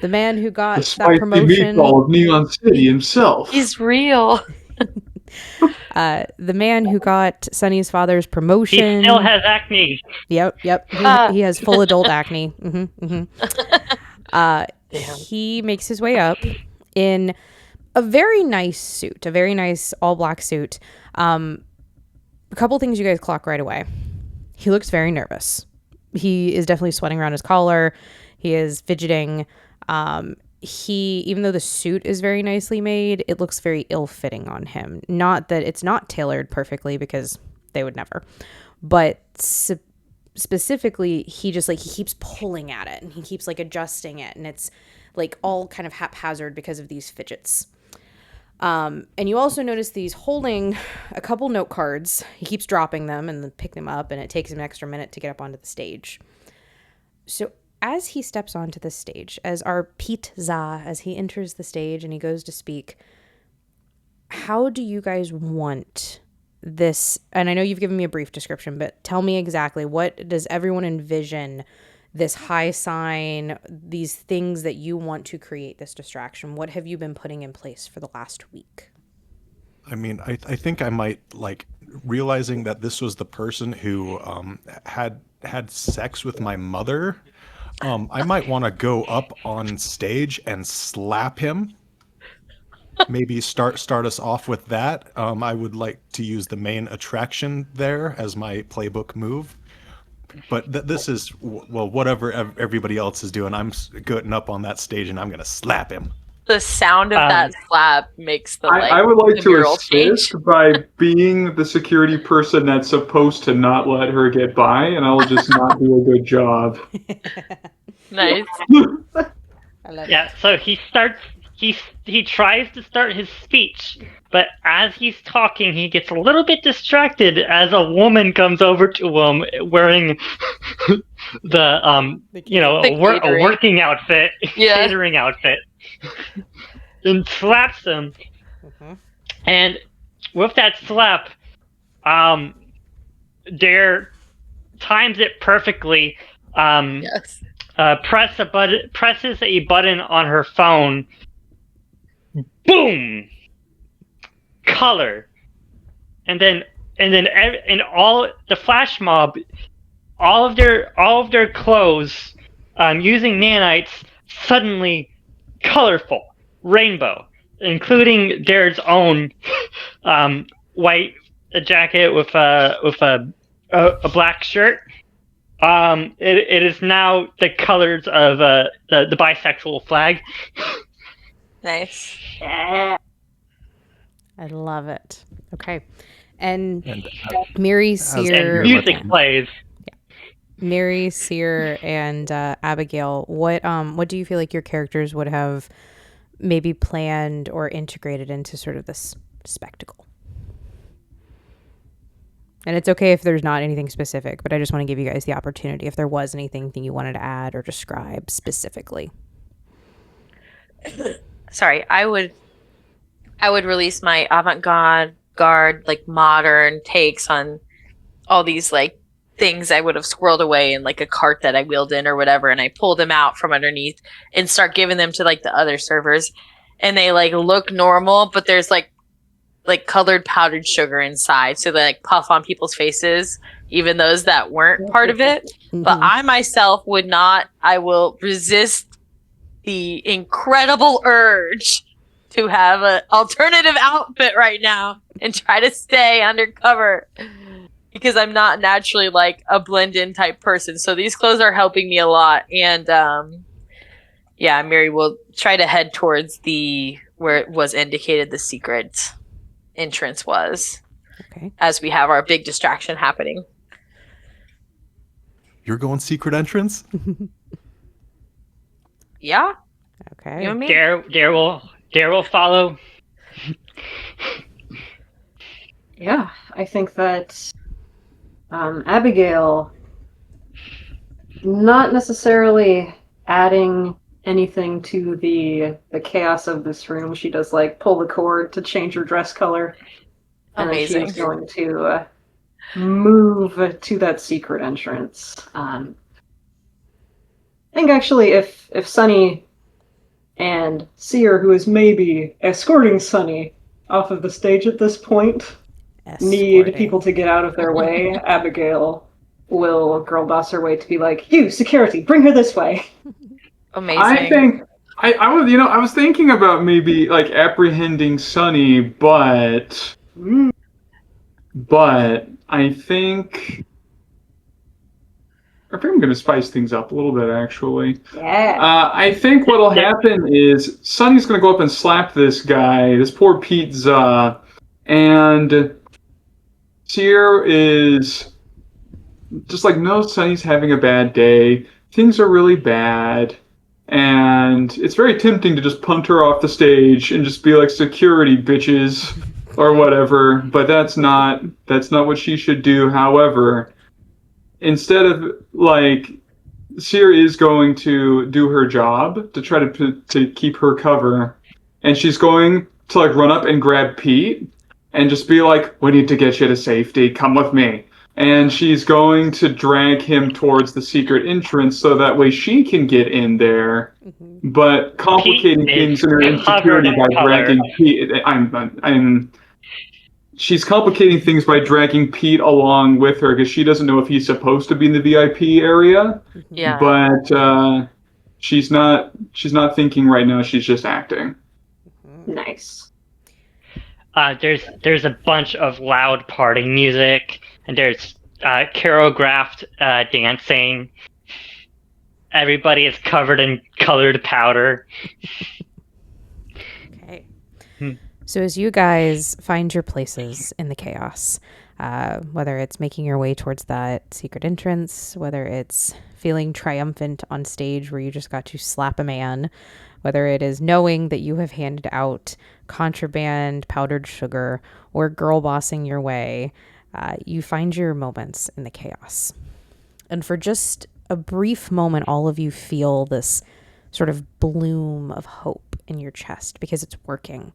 the man who got that promotion. Meatball of Neon City himself. He's real. The man who got Sunny's father's promotion. He still has acne. Yep. He has full adult acne. He makes his way up in a very nice suit, a very nice all black suit. A couple things you guys clock right away. He looks very nervous. He is definitely sweating around his collar. He is fidgeting. Even though the suit is very nicely made, it looks very ill-fitting on him. Not that it's not tailored perfectly, because they would never. But specifically, he keeps pulling at it, and he keeps like adjusting it, and it's like all kind of haphazard because of these fidgets. And you also notice that he's holding a couple note cards. He keeps dropping them and then pick them up, and it takes him an extra minute to get up onto the stage. So as he steps onto the stage, as our Pete Za, as he enters the stage and he goes to speak, how do you guys want this? And I know you've given me a brief description, but tell me exactly, what does everyone envision this high sign, these things that you want to create this distraction? What have you been putting in place for the last week? I mean, I think I might, like, realizing that this was the person who had sex with my mother, I might want to go up on stage and slap him. Maybe start us off with that. I would like to use the main attraction there as my playbook move. But this is, well, whatever everybody else is doing, I'm getting up on that stage and I'm going to slap him. The sound of that slap makes the I would like to assist change. by being the security person that's supposed to not let her get by, and I will just not do a good job. Nice. I love it. So he tries to start his speech, but as he's talking, he gets a little bit distracted as a woman comes over to him wearing a working outfit, catering outfit. and slaps him. Mhm. And with that slap, Dare times it perfectly. Yes. Presses a button on her phone. Boom! Color. And then all the flash mob, all of their clothes, using nanites, suddenly colorful, rainbow, including Dare's own white jacket with a black shirt. It is now the colors of the bisexual flag. Nice. Yeah. I love it. Okay. And And Miri, as Seer, you're Music looking, plays. Mary, Seer, and Abigail, what do you feel like your characters would have maybe planned or integrated into sort of this spectacle? And it's okay if there's not anything specific, but I just want to give you guys the opportunity if there was anything that you wanted to add or describe specifically. Sorry, I would release my avant-garde, like modern takes on all these like things I would have squirreled away in like a cart that I wheeled in or whatever, and I pull them out from underneath and start giving them to like the other servers, and they like look normal, but there's like colored powdered sugar inside, so they like puff on people's faces, even those that weren't part of it. But I myself would not. I will resist the incredible urge to have an alternative outfit right now and try to stay undercover because I'm not naturally like a blend in type person. So these clothes are helping me a lot. And yeah, Mary will try to head towards where it was indicated the secret entrance was. Okay. As we have our big distraction happening. you're going secret entrance? Yeah. Okay. You and me. Dare will follow. Yeah, I think that Abigail, not necessarily adding anything to the chaos of this room. She does like pull the cord to change her dress color, and then she Amazing. is going to move to that secret entrance. I think actually, if Sunny and Seer, who is maybe escorting Sunny off of the stage at this point, need Escorting. people to get out of their way, Abigail will girl boss her way to be like, "You, security, bring her this way." Amazing. I think I was thinking about maybe like apprehending Sunny, but I think I'm going to spice things up a little bit, actually. Yeah. I think what'll happen is Sunny's going to go up and slap this guy, this poor pizza, and Seer is just like, no, Sunny's having a bad day. Things are really bad. And it's very tempting to just punt her off the stage and just be like, security, bitches, or whatever. But that's not what she should do. However, instead of like, Seer is going to do her job to try to keep her cover, and she's going to like run up and grab Pete and just be like, "We need to get you to safety. Come with me." And she's going to drag him towards the secret entrance so that way she can get in there, but complicating Pete things is in her insecurity covered by in color. dragging Pete. She's complicating things by dragging Pete along with her because she doesn't know if he's supposed to be in the VIP area. Yeah. But she's not thinking right now. She's just acting. Nice. There's a bunch of loud party music, and there's choreographed dancing. Everybody is covered in colored powder. Okay. So as you guys find your places in the chaos, whether it's making your way towards that secret entrance, whether it's feeling triumphant on stage where you just got to slap a man, whether it is knowing that you have handed out contraband, powdered sugar, or girl bossing your way, you find your moments in the chaos. And for just a brief moment, all of you feel this sort of bloom of hope in your chest because it's working.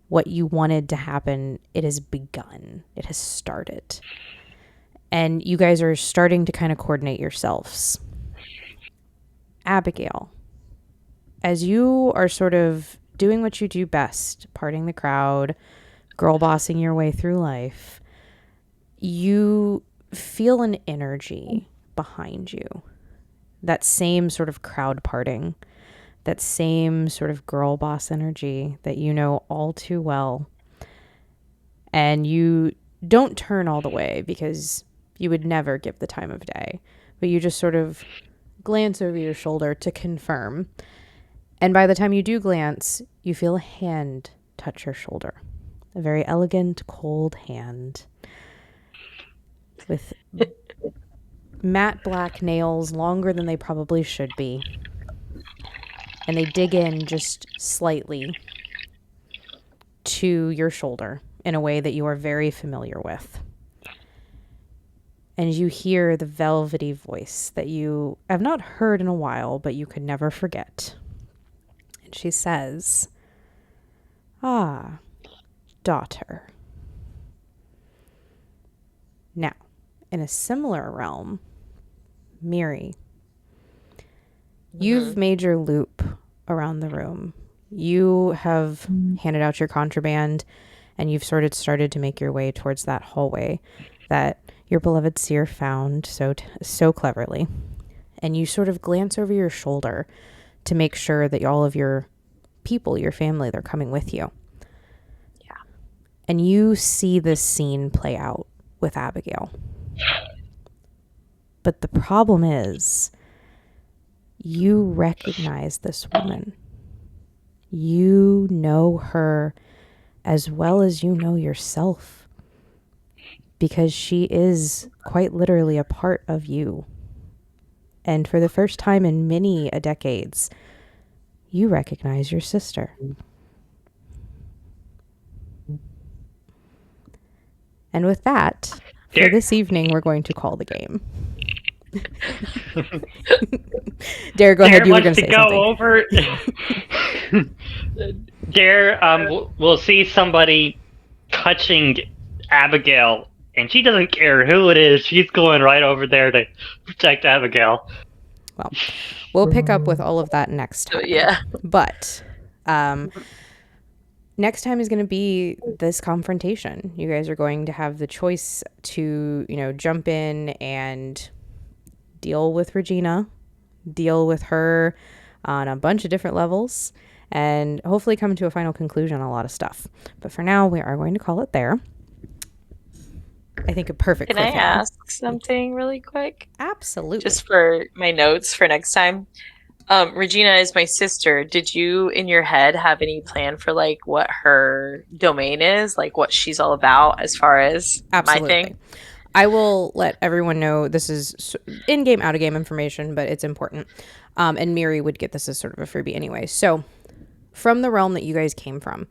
What you wanted to happen, it has begun. It has started. And you guys are starting to kind of coordinate yourselves. Abigail, as you are sort of doing what you do best, parting the crowd, girl bossing your way through life, you feel an energy behind you. That same sort of crowd parting, that same sort of girl boss energy that you know all too well. And you don't turn all the way because you would never give the time of day, but you just sort of glance over your shoulder to confirm. And by the time you do glance, you feel a hand touch your shoulder. A very elegant, cold hand with matte black nails, longer than they probably should be. And they dig in just slightly to your shoulder in a way that you are very familiar with. And you hear the velvety voice that you have not heard in a while, but you could never forget. And she says, "Ah, daughter." Now, in a similar realm, Miri, you've made your loop around the room. You have handed out your contraband, and you've sort of started to make your way towards that hallway that your beloved seer found so cleverly. And you sort of glance over your shoulder to make sure that all of your people, your family, they're coming with you. Yeah. And you see this scene play out with Abigail. But the problem is, you recognize this woman. You know her as well as you know yourself, because she is quite literally a part of you. And for the first time in many a decades, you recognize your sister. And with that, for this evening, we're going to call the game. Dare, go ahead. You were going to say something. Over. Dare, we'll see somebody touching Abigail, and she doesn't care who it is. She's going right over there to protect Abigail. Well, we'll pick up with all of that next time. Yeah. But next time is going to be this confrontation. You guys are going to have the choice to, jump in and deal with Regina, deal with her on a bunch of different levels, and hopefully come to a final conclusion on a lot of stuff. But for now, we are going to call it there. I think a perfect Can I cliffhanger. ask something really quick? Absolutely. Just for my notes for next time. Regina is my sister. Did you, in your head, have any plan for what her domain is, what she's all about as far as Absolutely. my thing? I will let everyone know this is in-game, out-of-game information, but it's important. And Miri would get this as sort of a freebie anyway. So from the realm that you guys came from,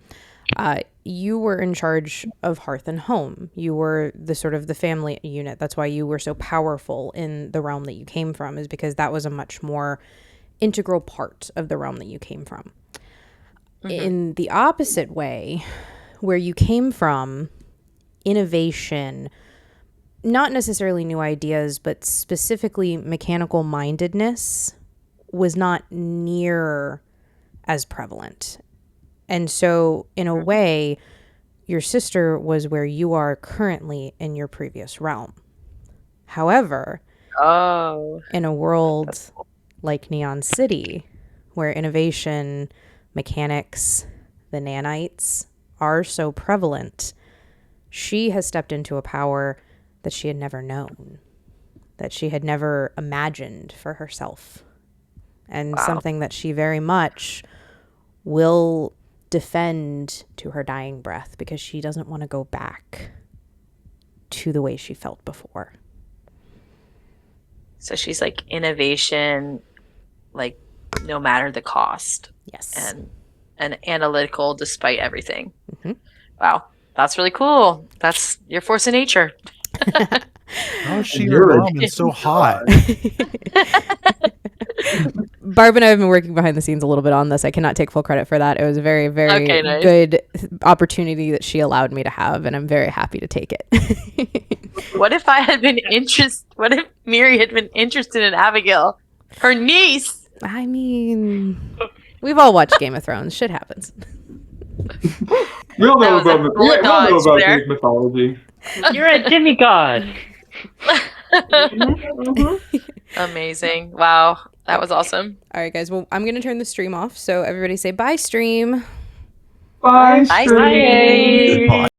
you were in charge of Hearth and Home. You were the sort of the family unit. That's why you were so powerful in the realm that you came from, is because that was a much more integral part of the realm that you came from. Mm-hmm. In the opposite way, where you came from, innovation, not necessarily new ideas, but specifically mechanical mindedness was not near as prevalent. And so in a way, your sister was where you are currently in your previous realm. However, in a world like Neon City, where innovation, mechanics, the nanites are so prevalent, she has stepped into a power that she had never known, that she had never imagined for herself, and something that she very much will defend to her dying breath, because she doesn't want to go back to the way she felt before. So she's innovation, no matter the cost. Yes. And analytical despite everything. Mm-hmm. Wow. That's really cool. That's your force of nature. How is she your mom and so hot? Barb and I have been working behind the scenes a little bit on this. I cannot take full credit for that. It was a very, very Okay, nice. good opportunity that she allowed me to have, and I'm very happy to take it. What if what if Miri had been interested in Abigail, her niece? I mean, we've all watched Game of Thrones. Shit happens. We all know That was about a bullet dodge there. Greek mythology. You're a demigod. Amazing. Wow. That was awesome. All right, guys. Well, I'm going to turn the stream off. So everybody say bye, stream. Bye, Bye. stream. Bye.